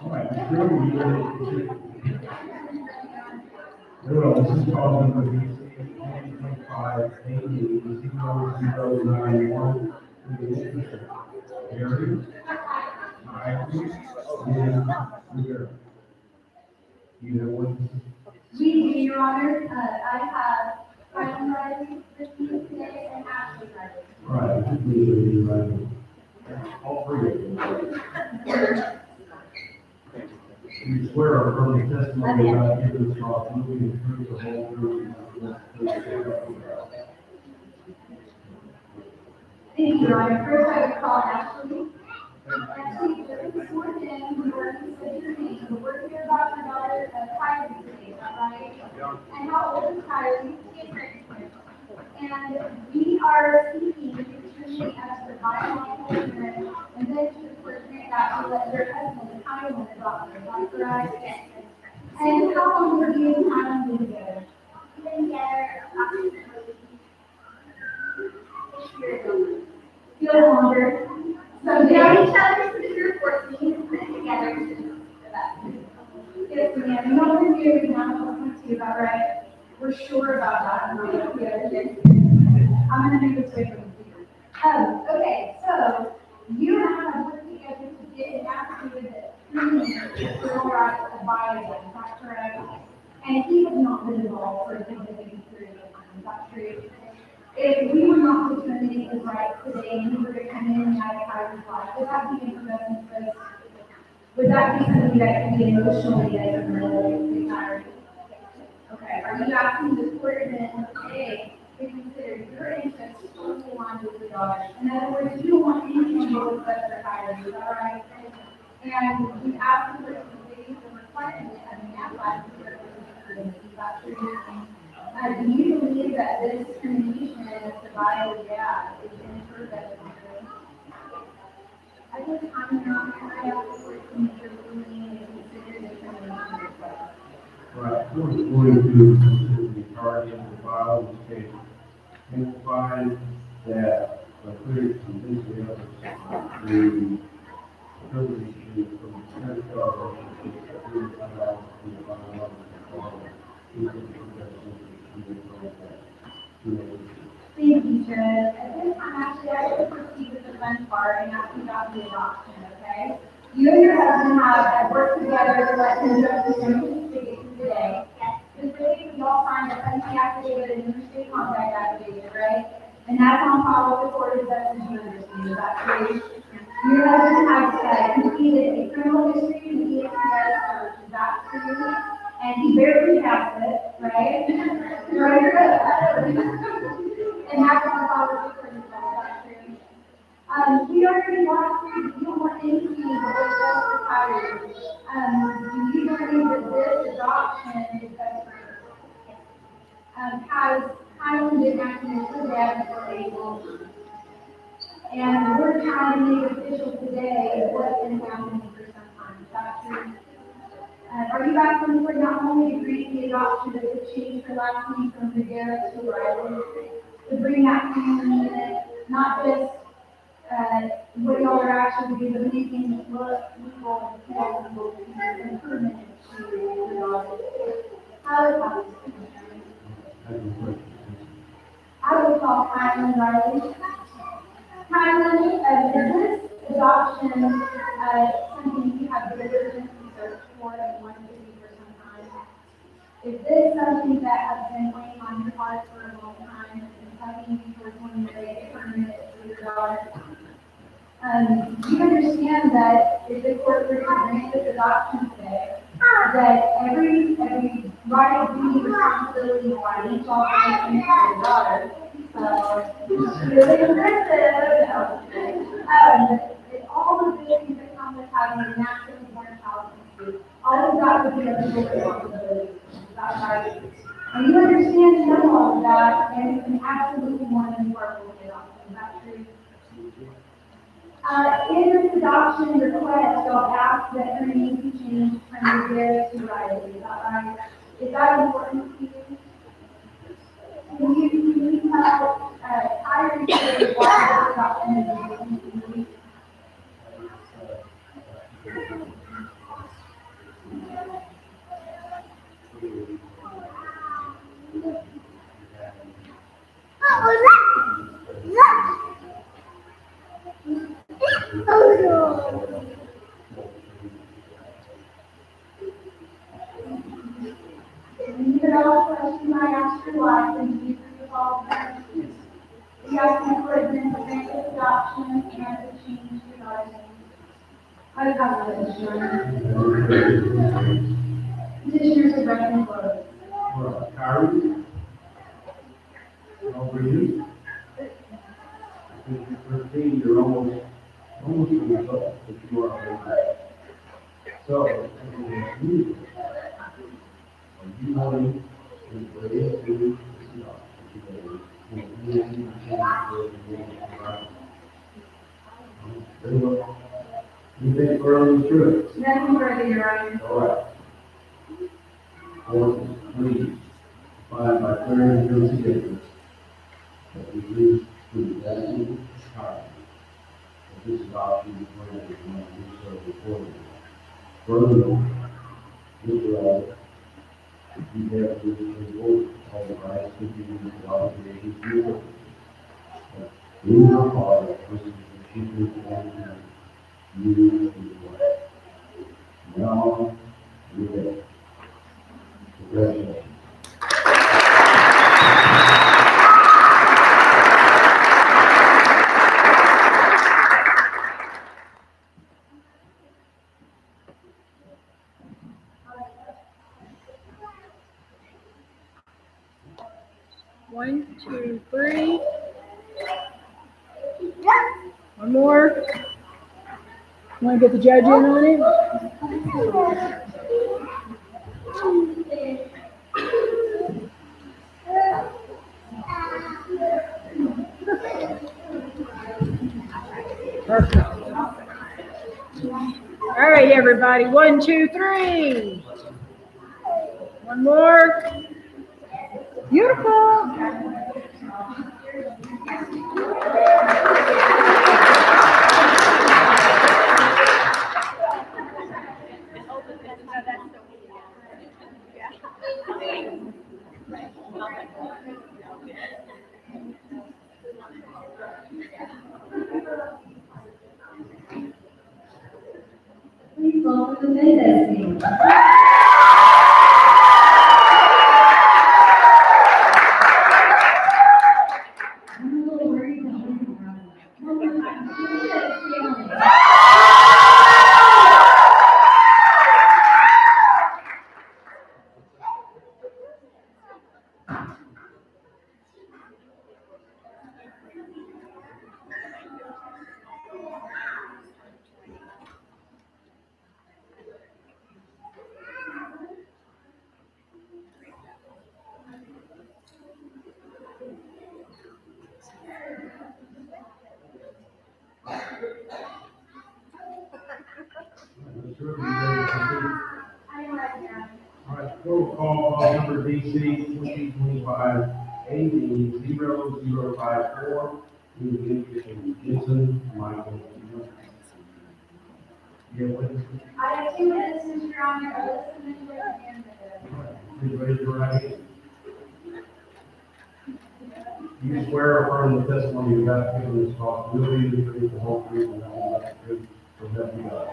All right, before we go, this is call number BC 2025-AD-0091. Gary, Michael, and Rivera. You have one? We do, Your Honor. I have Ryan Riley with me today and Ashley Riley. Right, please, raise your right hand. All three of you. You swear or affirm the testimony about giving this law, will be the truth, the whole truth, and nothing but the truth. Thank you, Your Honor. First, I would call Ashley. Ashley, this morning, we were considering, we're here about your daughter, Kylie today, is that right? And how old is Kylie? And we are seeking to terminate as the biological parent, and then to coordinate that to let your husband, Kylie, adopt her, is that correct? And how long were you and Kylie together? We've been together approximately 6 years old. Feel longer. So, We know yeah. each other since we were 14, we've been together since that. Yes, ma'am. And what we're doing now, to you about right? We're sure about that. I'm gonna make this way from here. Okay, so you and I have worked together to get an affidavit for all right to buy again, is that correct? And he has not been involved for a significant period of time, is that true? If we were not to terminate his rights today and he were to come in and out of Kyrie's life, would that be interesting for us? Would that be something that could be emotionally related to Kyrie? Okay, are you asking the court then today to consider your interests totally aligned with your daughter? In other words, you don't want anything to do with Lester Kyrie, is that right? And we asked the court to waive the requirement of an advice to is that true? Do you believe that this termination of the bio gap is in her best interest? I just, I'm not, I have to work to make your ruling and consider the termination request. Right, we're going to consider the authority of the file, which case, and we'll find that a clear convincing evidence to privilege you from the senate government to the file to the biological father. Thank you, Judge. At this time, actually, I will proceed with the fun part and ask you about the adoption, okay? You and your husband have worked together to let him go to the today. Specifically, we all signed a funny affidavit and interstate contact affidavit, right? And that's on file with the court as best as you understand, is that true? Your husband has completed a criminal history and DSS search, is that true? And he barely passed it, right? And that's on file with the court as well, is that true? We already want to, you don't want anything but what's best for Kyrie. Do you believe that this adoption is best for her? Has Kylie been acting as her dad before able? And we're trying to make official today what's been happening for some time, is that true? Are you guys going to not only agree to the adoption, but to change her last name from Rivera to Riley? To bring that family in, not just what y'all are actually doing, but making it look legal and legal to improvement to your daughter. How is that? I would call Kylie Riley. Kylie, is this adoption something you have diligently searched for and wanted to do for some time? Is this something that has been weighing on your heart for a long time and something you were going to make permanent for your daughter? Do you understand that if the court were to grant this adoption today, that every right of duty, responsibility, and financial obligation to your daughter, really impressive, all the good things that come with having a naturally born child, all of that would be a legal responsibility. Is that right? And you understand and know all of that, and absolutely more than you are with adoption. Is that true? In this adoption request, you'll ask that her name be changed from Rivera to Riley, is that right? Is that important to you? Can you tell, Kyrie why this adoption is important to you? And you know, question I asked your life and you resolve that. We ask you for administrative adoption and to change your life. I have a question. Petitioners are recommended closed. All right, Kyrie? Over you. Since you're 13, you're almost an adult, but you are a so, you, are you wanting to raise to this very well. You think early through it? Nothing further, Your Honor. All right. Fourth, please, find by clear and convincing evidence that we live to the best of time. That this adoption is granted and not do so accordingly. Furthermore, Mr. Elder, you have to reward all the rights to be used and obligations to you. In your heart, this is the chief of you and your wife. Now, you're there. Congratulations. One, two, three. One more. Want to get the judge in on it? Perfect. All right, everybody. One, two, three. One more. Beautiful. Please welcome the Mendez team. I'm a little worried that we're gonna run. One more time. Mendez family. All right, roll call number DC 2025 AD 0054. Jensen Michael. I have 2 witnesses, Your Honor, Alyssa Mitchell and Please raise your right hand. You swear or affirm the testimony you have given this talk will be the truth, the whole truth, and nothing but the truth, so help you God.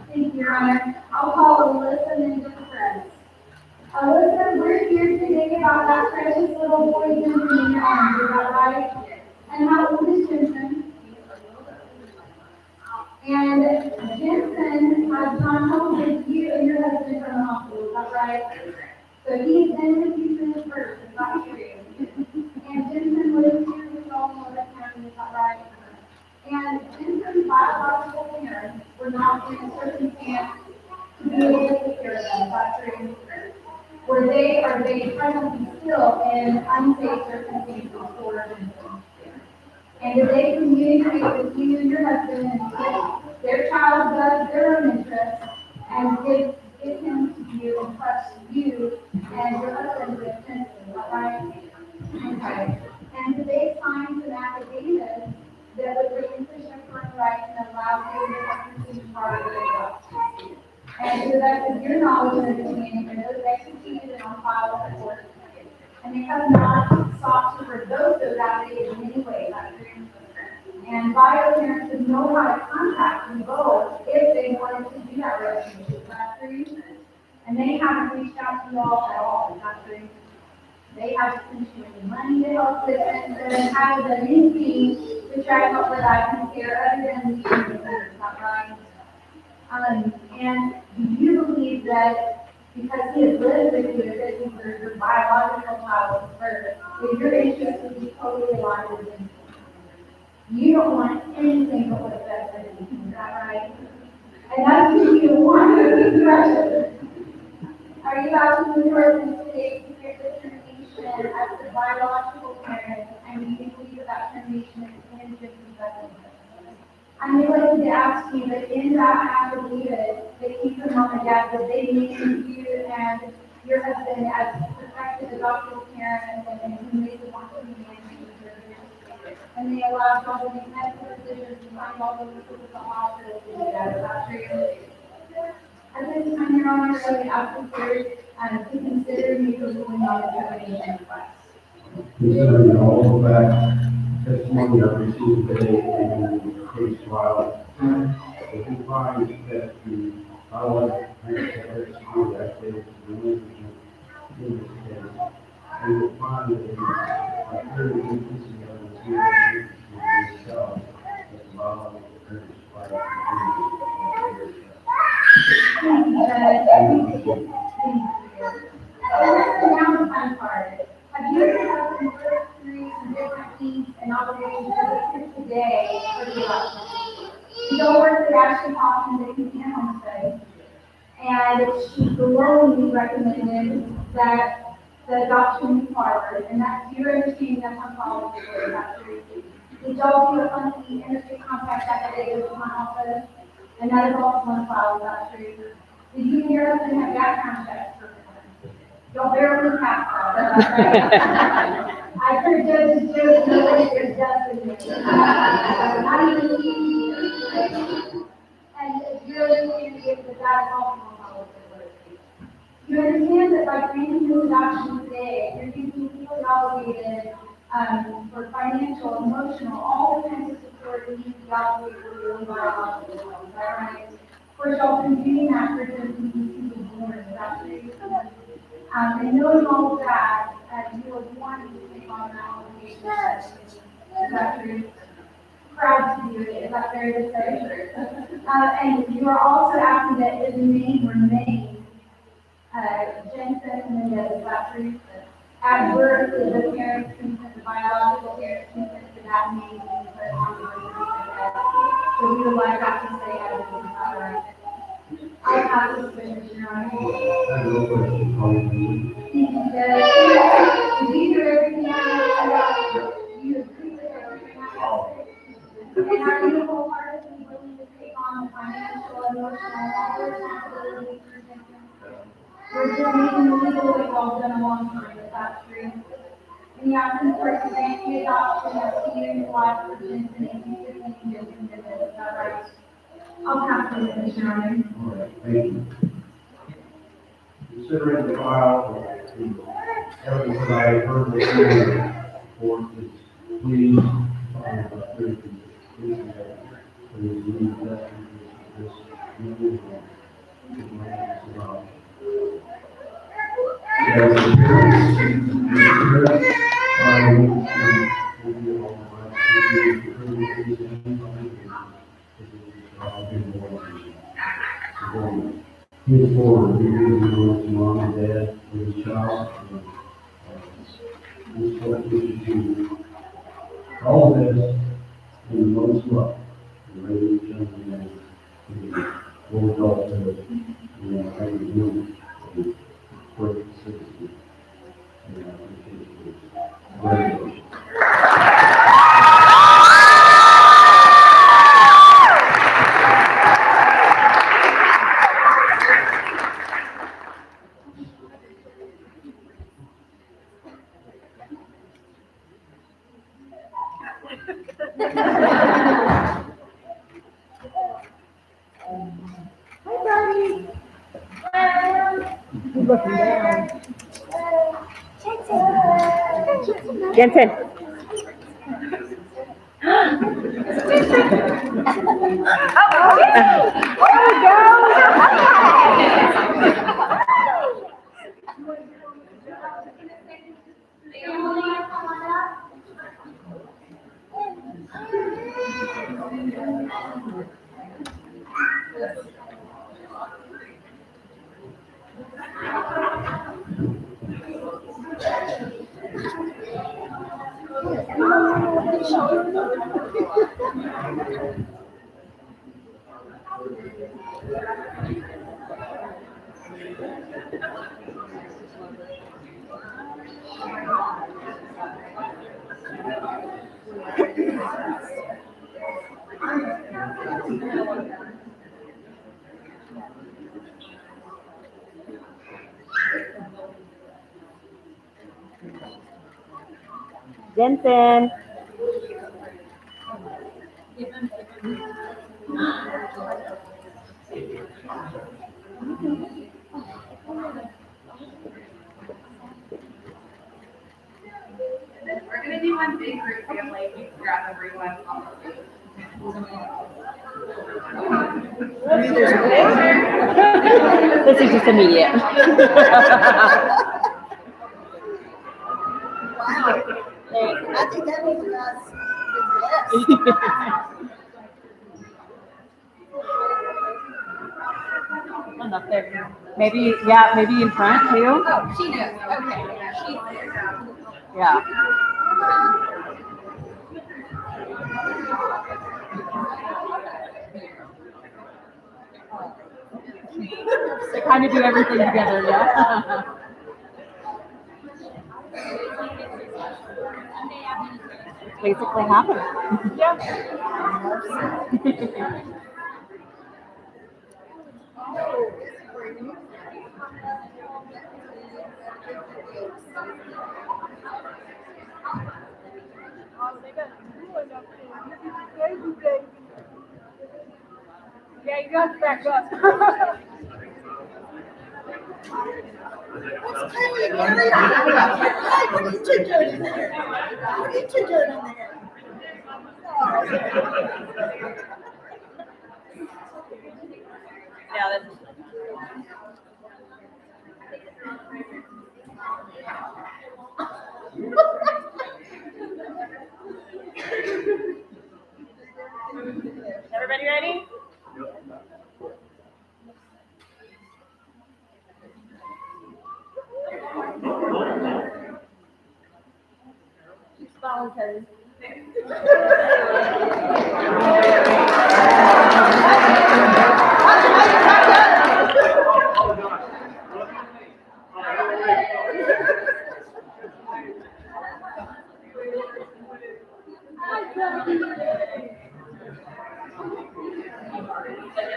Thank you, Your Honor. I'll call Alyssa Mitchell first. Alyssa, we're here today about that precious little boy Jensen in your arms, is that right? And how old is Jensen? And Jensen has gone home with you and your husband from the hospital, is that right? So he's been with you since birth, is that true? And Jensen lives here with y'all in Lubbock County, is that right? And Jensen's biological parents were not in a circumstance to be able to take care of them, is that true? Were they, are they presently still in unsafe circumstances for Jensen? And did they communicate with you and your husband and if their child does their own interests and give him to you and trust you and your husband with Jensen, is that right? Okay. And did they sign an affidavit that would relinquish their current rights and allow you to execute part of their adoption? And to the best of your knowledge and understanding, are those executed and on file with the court? And they have not sought to revoke those affidavits in any way, that's true. And bio parents would know how to contact you both if they wanted to do that revocation, that's true. And they haven't reached out to you all at all, is that true? They haven't sent you any money to help with it, and they haven't done anything to try to help provide some care other than the is that right? And do you believe that because he has lived with you, that he's your biological child first, that your interests would be totally aligned with him? You don't want anything but what's best for him, is that right? And that's who you want to be present. Are you asking the person to take your determination as the biological parent, and do you believe that termination is in his best interest? I would like to ask you that in that affidavit, that keeps the mom and dad, that they named you and your husband as prospective adoptive parents and whom they would want to be managing. And they allowed you all to make medical decisions and find all the rules of the hospital to do that. Is that true? At this time, Your Honor, I would ask the court to consider me ruling on the termination request. Considering all the facts, testimony I've received today and the case trial, if you find that the biological parents have executed activities related to this case, you will find that it is clearly increasing evidence here in this child that the biological parents fight for Thank you, Judge. Thank you. Now the fun part. Have you ever had to work through some different things and obligations that are today for the election? You don't work with Ashley Hoffman, that you can homestead. And she glowingly recommended that the adoption be forward, and that's your understanding that's on policy for that true. Did y'all do a funky interstate compact affidavit with my office? And that is also on file, is that true? Did you and your husband have background checks for him? Y'all barely passed that, right? I heard judges joke, nobody there's justice in it. Not even me. And it's really interesting that that is also on policy. You understand that by granting this adoption today, you're being legally obligated for financial, emotional, all the kinds of support you need to be obligated for your own biological child. Is that right? Of course, y'all been doing that for just these born. Is that true? And knowing all of that, you are wanting to take on that obligation. Is that true? Proud to do it. Is that fair to say? And you are also asking that his name remain Jensen and Mendez, is that true? At birth, the parents consent, the biological parents consent to that name being put on the birth certificate. So we would like that to stay as it is, all right? I have this witness, Your Honor. I have no question, Colleen. Thank you, Judge. Did you hear everything I said? You agree with everything I said? And are you wholeheartedly willing to take on the financial, emotional, all the responsibility for Jensen? We're just making the legal way all done a long time, if that's true. And the absence of grant the adoption of Peter's wife for Jensen and future changes in business, is that right? I'll pass the witness, Your Honor. All right, thank you. Considering the file, the evidence that I heard this evening, court is pleased find the truth in this case. And we believe that this individual is going to survive. As a parent, I will be all he is forward, he really wants mom and dad with his child. This what we should do. All of this in the most love. The raising children and the full adulthood. And I will do a great citizen. And I appreciate it. Congratulations. Looking down. Jensen. Jensen. We're gonna do one big group family, you can grab everyone on the group. This is just immediate. I think that means we got Enough there. Maybe, yeah, maybe in front too. Oh, she knows, okay, yeah, she's there. Yeah. They kind of do everything together, yeah. It's basically happening. Yeah, you got to back up. What's Kelly and Gary talking about? What are you two doing in there? What are you two doing in there? Yeah, that's everybody ready? It's voluntary.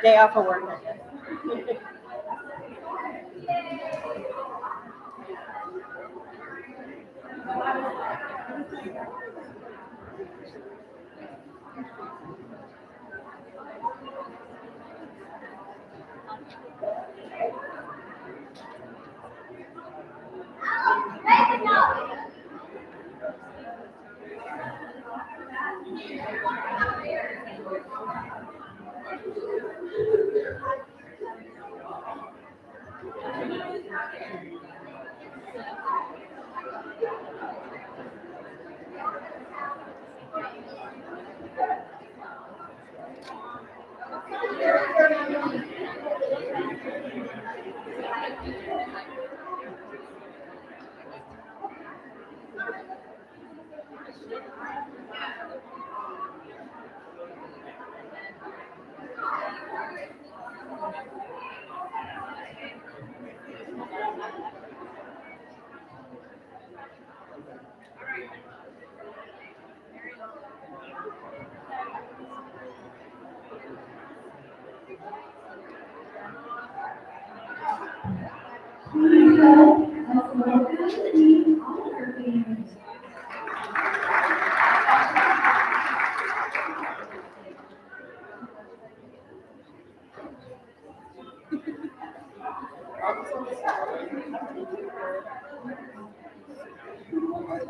Day off of work, I guess. This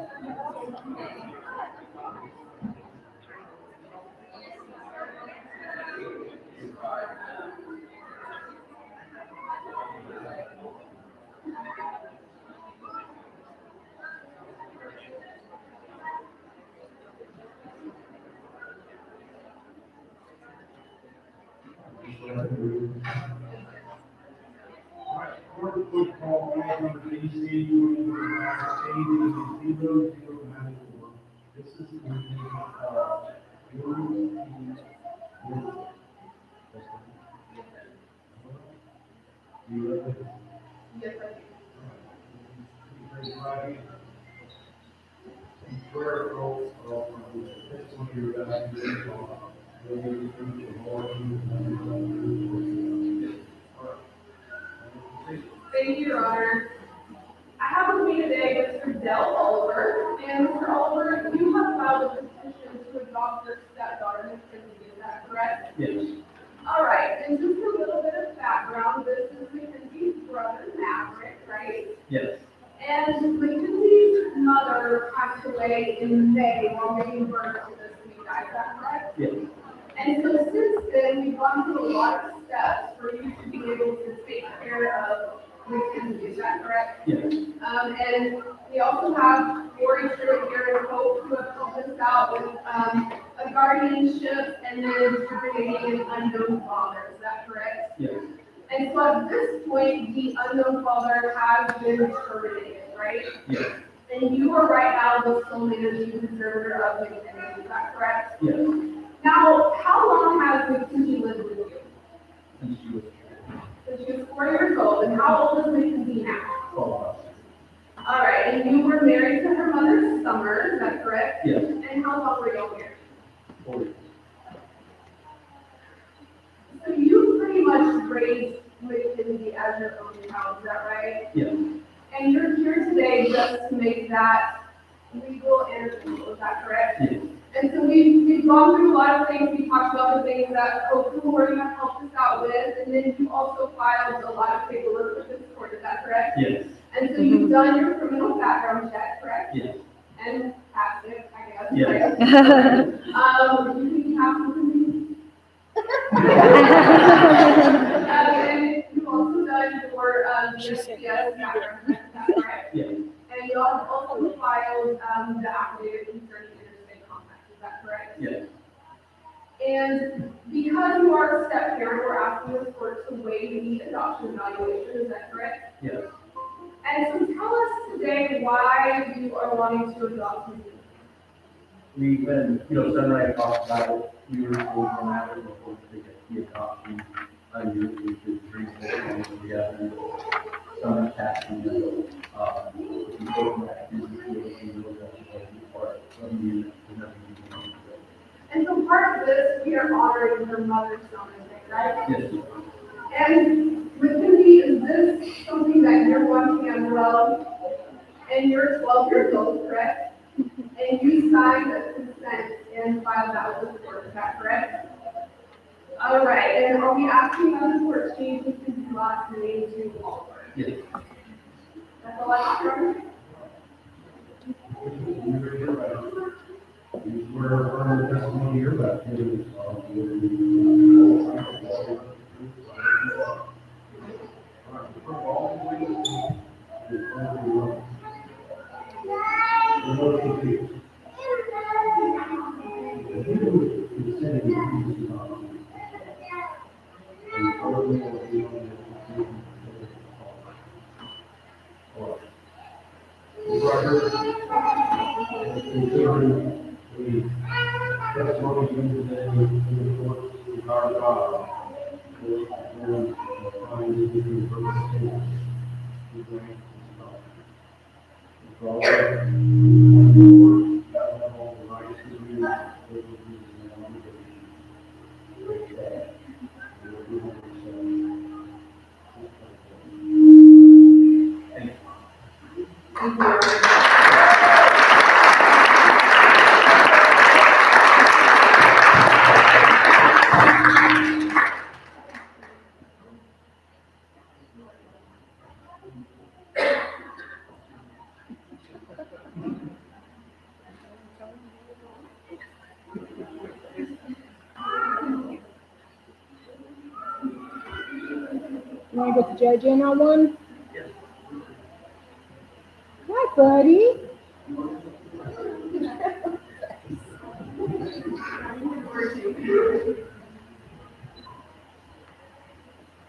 is the meaning of Yes, I do. Thank you, Your Honor. I have with me today Mr. Dell Oliver, and Mr. Oliver, you have filed a petition to adopt your stepdaughter, Miss Mackenzie, is that correct? Yes. All right, and just a little bit of background, this is Mackenzie's brother, Maverick, right? Yes. And Mackenzie's mother passed away in May while giving birth to this new guy, is that correct? Yes. And so since then, we've gone through a lot of steps for you to be able to take care of Mackenzie, is that correct? Yes. And we also have Lori Stewart here and Hope who have helped us out with a guardianship and then terminating an unknown father, is that correct? Yes. And so at this point, the unknown father has been terminated, right? Yes. And you are right now the sole managing conservator of Mackenzie, is that correct? Yes. Now, how long has Mackenzie lived with you? And she was Since she was 4 years old, and how old is Mackenzie now? 12. All right, and you were married to her mother, Summer, is that correct? Yes. And how long were y'all married? 40. So you pretty much raised Mackenzie as your own child, is that right? Yes. And you're here today just to make that legal and official, is that correct? Yes. And so we've gone through a lot of things, we talked about the things that Hope Lord have helped us out with, and then you also filed a lot of paperwork with this court, is that correct? Yes. And so you've done your criminal background check, correct? Yes. And passed it, I guess. Yes. Right? You think you have something? And you've also done your, USPS background check, is that correct? Yes. And you have also filed, the affidavit concerning interstate compact, is that correct? Yes. And because you are a step parent, we're asking this court to waive the adoption evaluation, is that correct? Yes. And so tell us today why you are wanting to adopt me. We've been, Summer and I talked about it. We were going to have it before we get the adoption. We should bring it together. Summer passing it. We go back to the part of you. And so part of this, we are honoring her mother's Summer's Day, right? Yes. And Mackenzie, is this something that you're watching as well? And you're 12 years old, correct? And you signed a consent and filed that with the court, is that correct? All right, and are we asking that the court change Mackenzie's last name to Oliver? Yes. That's all I have, Your Honor. We're affirming the testimony here that Thank you, Your Honor. want to get the judge in on one? Hi, buddy.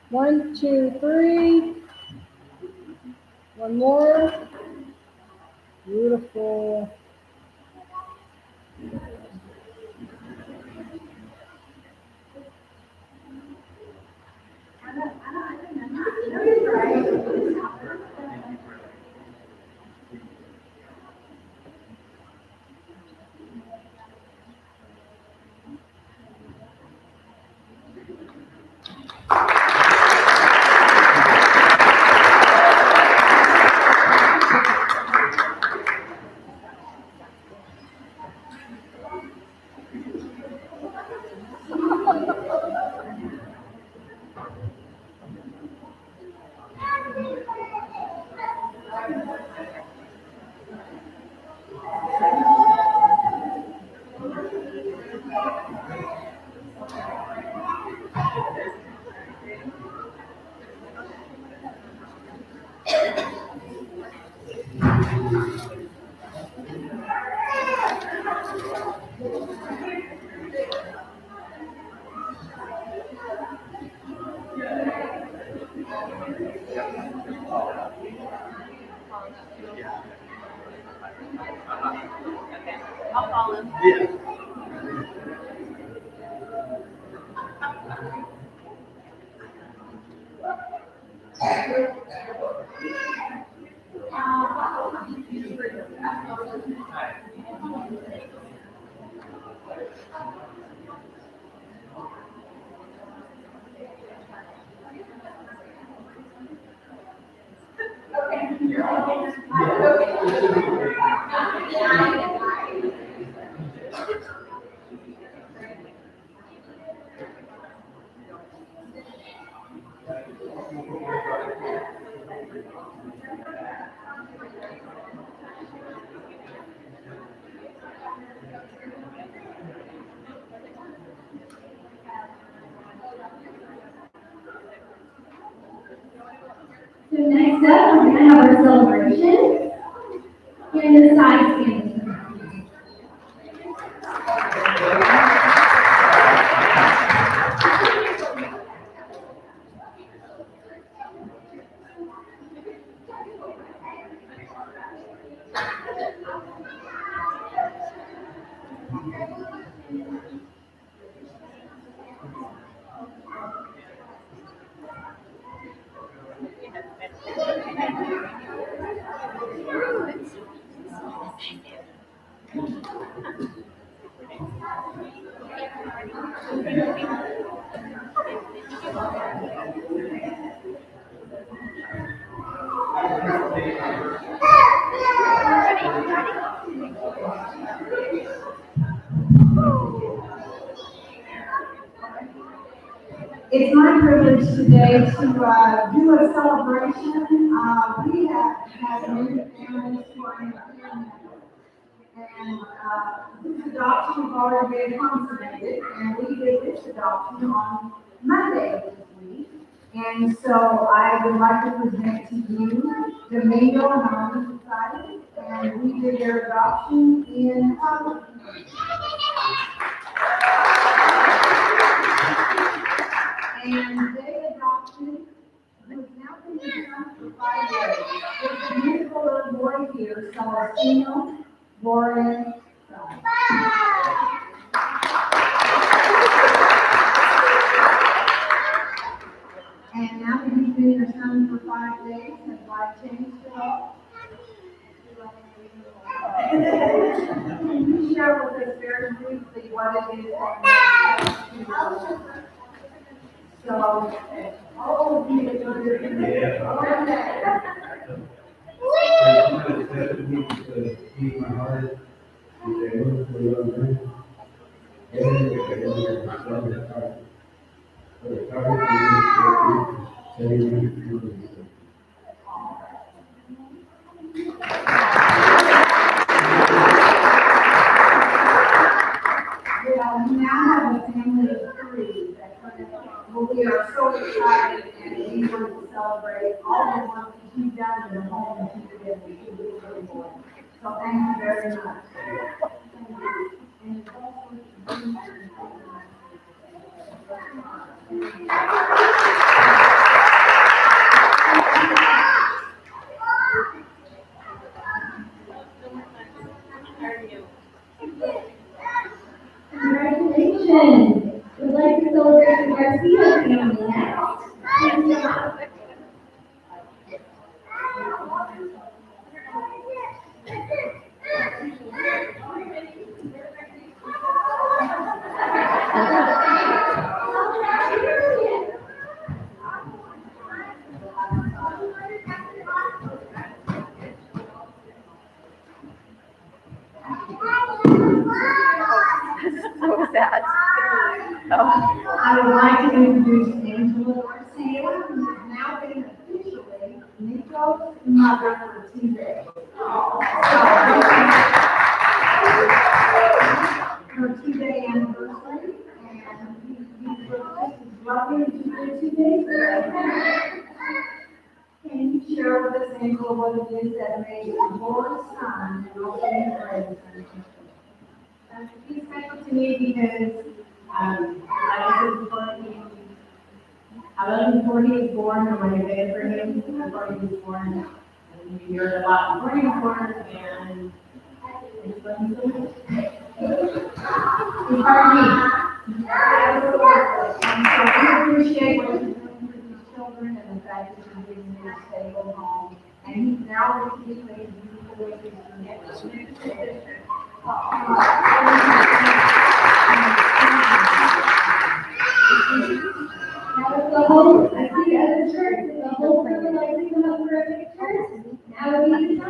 One, two, three. One more. Beautiful. I'll call him. So next up, we're gonna have our celebration and the side standing. It's my privilege today to do a celebration. We have had new families who are in the and this adoption has already been consummated, and we did this adoption on Monday of this week. And so I would like to present to you the Mingo and Harmony Society, and we did their adoption in Lubbock. And they adopted, who has now been with us for 5 years. There's a beautiful little boy here, Celestino Warren. And now that he's been your son for 5 days, has life changed at all? Can you share with us very briefly what it is that makes you so, all of you are going to Keep my heart, they look for your name, and they look for the heart. For the heart is the Well, we now have a family of 3 well, we are so excited and eager to and wants to keep down in the home and keep it in the community really important. So thank you very much. Congratulations. We'd like to celebrate the Garcia family next. So sad. I would like to introduce Angela Garcia, who is now being officially Nico's mother for 2 days. Her 2-day anniversary, and he was just as lovely as you did 2 days ago. Can you share with us, Angela, what it is that made your son and also your grandson? He's special to me because, I was before he was born, and when I waited for him, before he was born, and we heard a lot before he was born, and I just love him so much. He's part of me. And so we appreciate what you're doing for these children and the fact that you're giving them a stable home. And he's now with you, and he's beautiful with his Now the whole, I see other church, the whole family likes to come up for a picture. Now we need to.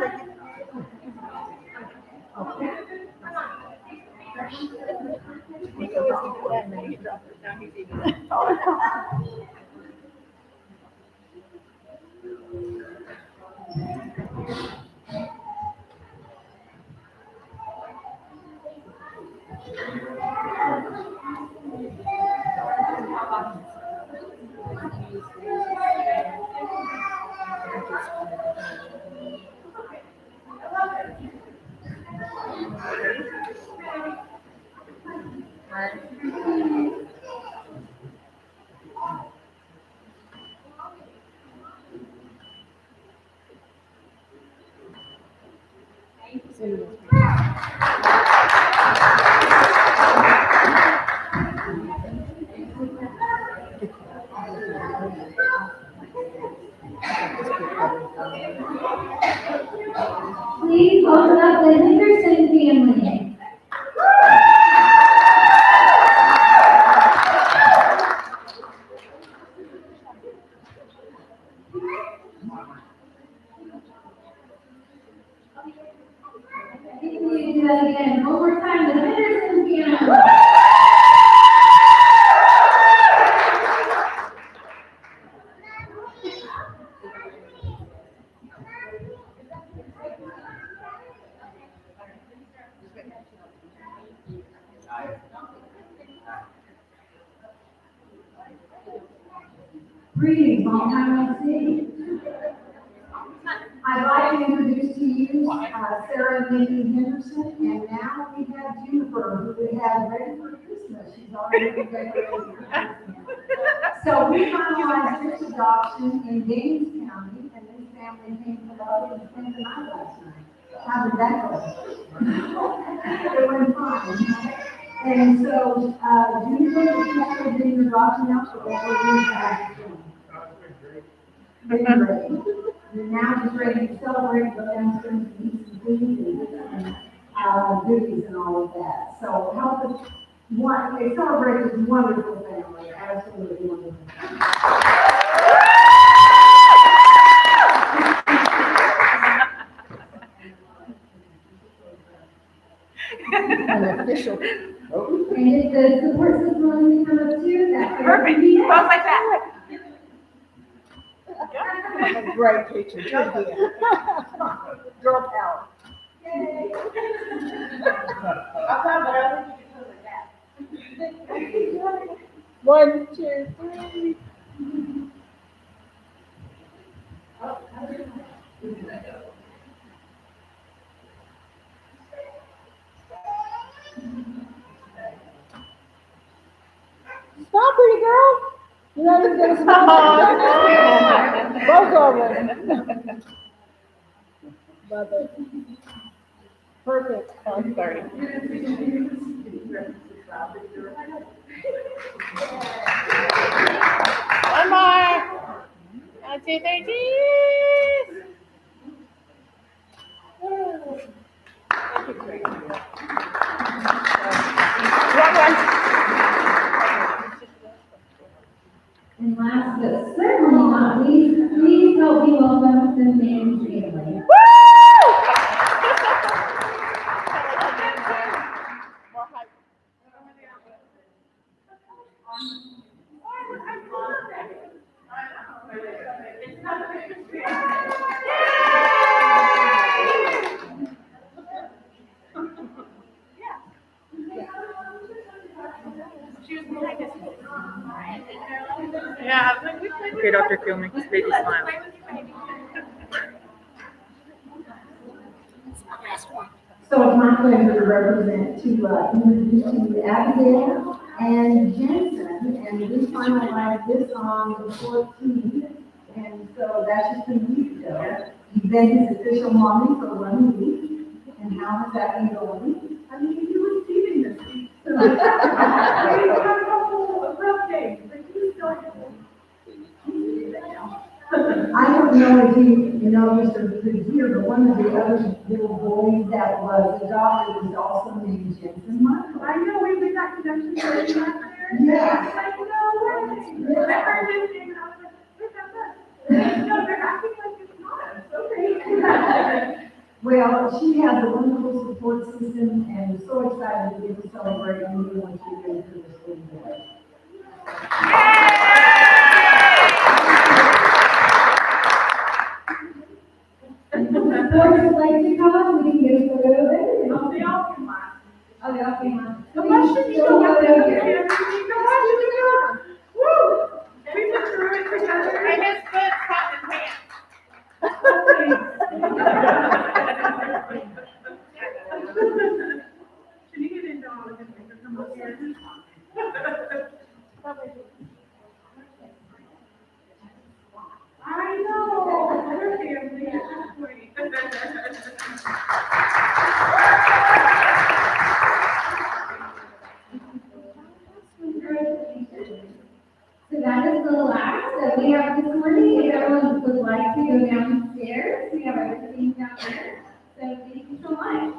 Please welcome up the Henderson family. I think we need to do that again. One more time, the Henderson family. Greetings, long time no see. I'd like to introduce to you Sarah and Nikki Henderson, and now we have Juniper, who we have ready for Christmas. She's already decorated for Christmas. So we finalized this adoption in Gaines County, and this family came to Lubbock and spent the night last night. How did that go? It went fine. And so, Juniper, is actually doing the adoption now, so what we're doing is very great. You're now just ready to celebrate, go downstairs and eat some food and goodies and all of that. So help us, celebrate this wonderful family, absolutely wonderful. An official. And if the support system wants to come up too, that's. Perfect, both like that. A great picture, good deal. Girl power. One, two, three. Let him get a smile. Both of them. Love it. Perfect. Oh, I'm sorry. One more. 1, 2, 3, cheese. And last but certainly not least, please help me welcome the main family. Okay, Dr. Kill, make this baby smile. So it's my pleasure to represent, introduce to you Abigail and Jensen, and we finalized this on the 14th, and so that's just a week ago. You've been his official mommy for 1 week, and how has that been going? I mean, you were receiving this week. So we had a couple of rough days, but he's still I don't know if you know Mr. Goodyear, but one of the other little boys that was adopted was also named Jensen Michael. I know, we did that connection for you last year. Yeah. Like, no way. I heard his name and I was like, what's that? No, they're acting like it's not. It's okay. Well, she has a wonderful support system and was so excited to get to celebrate and we want you to go through this little boy. Boys like to come, we can get a photo of it. Oh, they all can laugh. Oh, they all can laugh. So much to do. Woo! We've been through it together. I miss good cotton pants. Can you get into all of this? Come up here. I know. We're family. So that is the last that we have this morning. If everyone would like to go downstairs, we have everything down there. So thank you so much.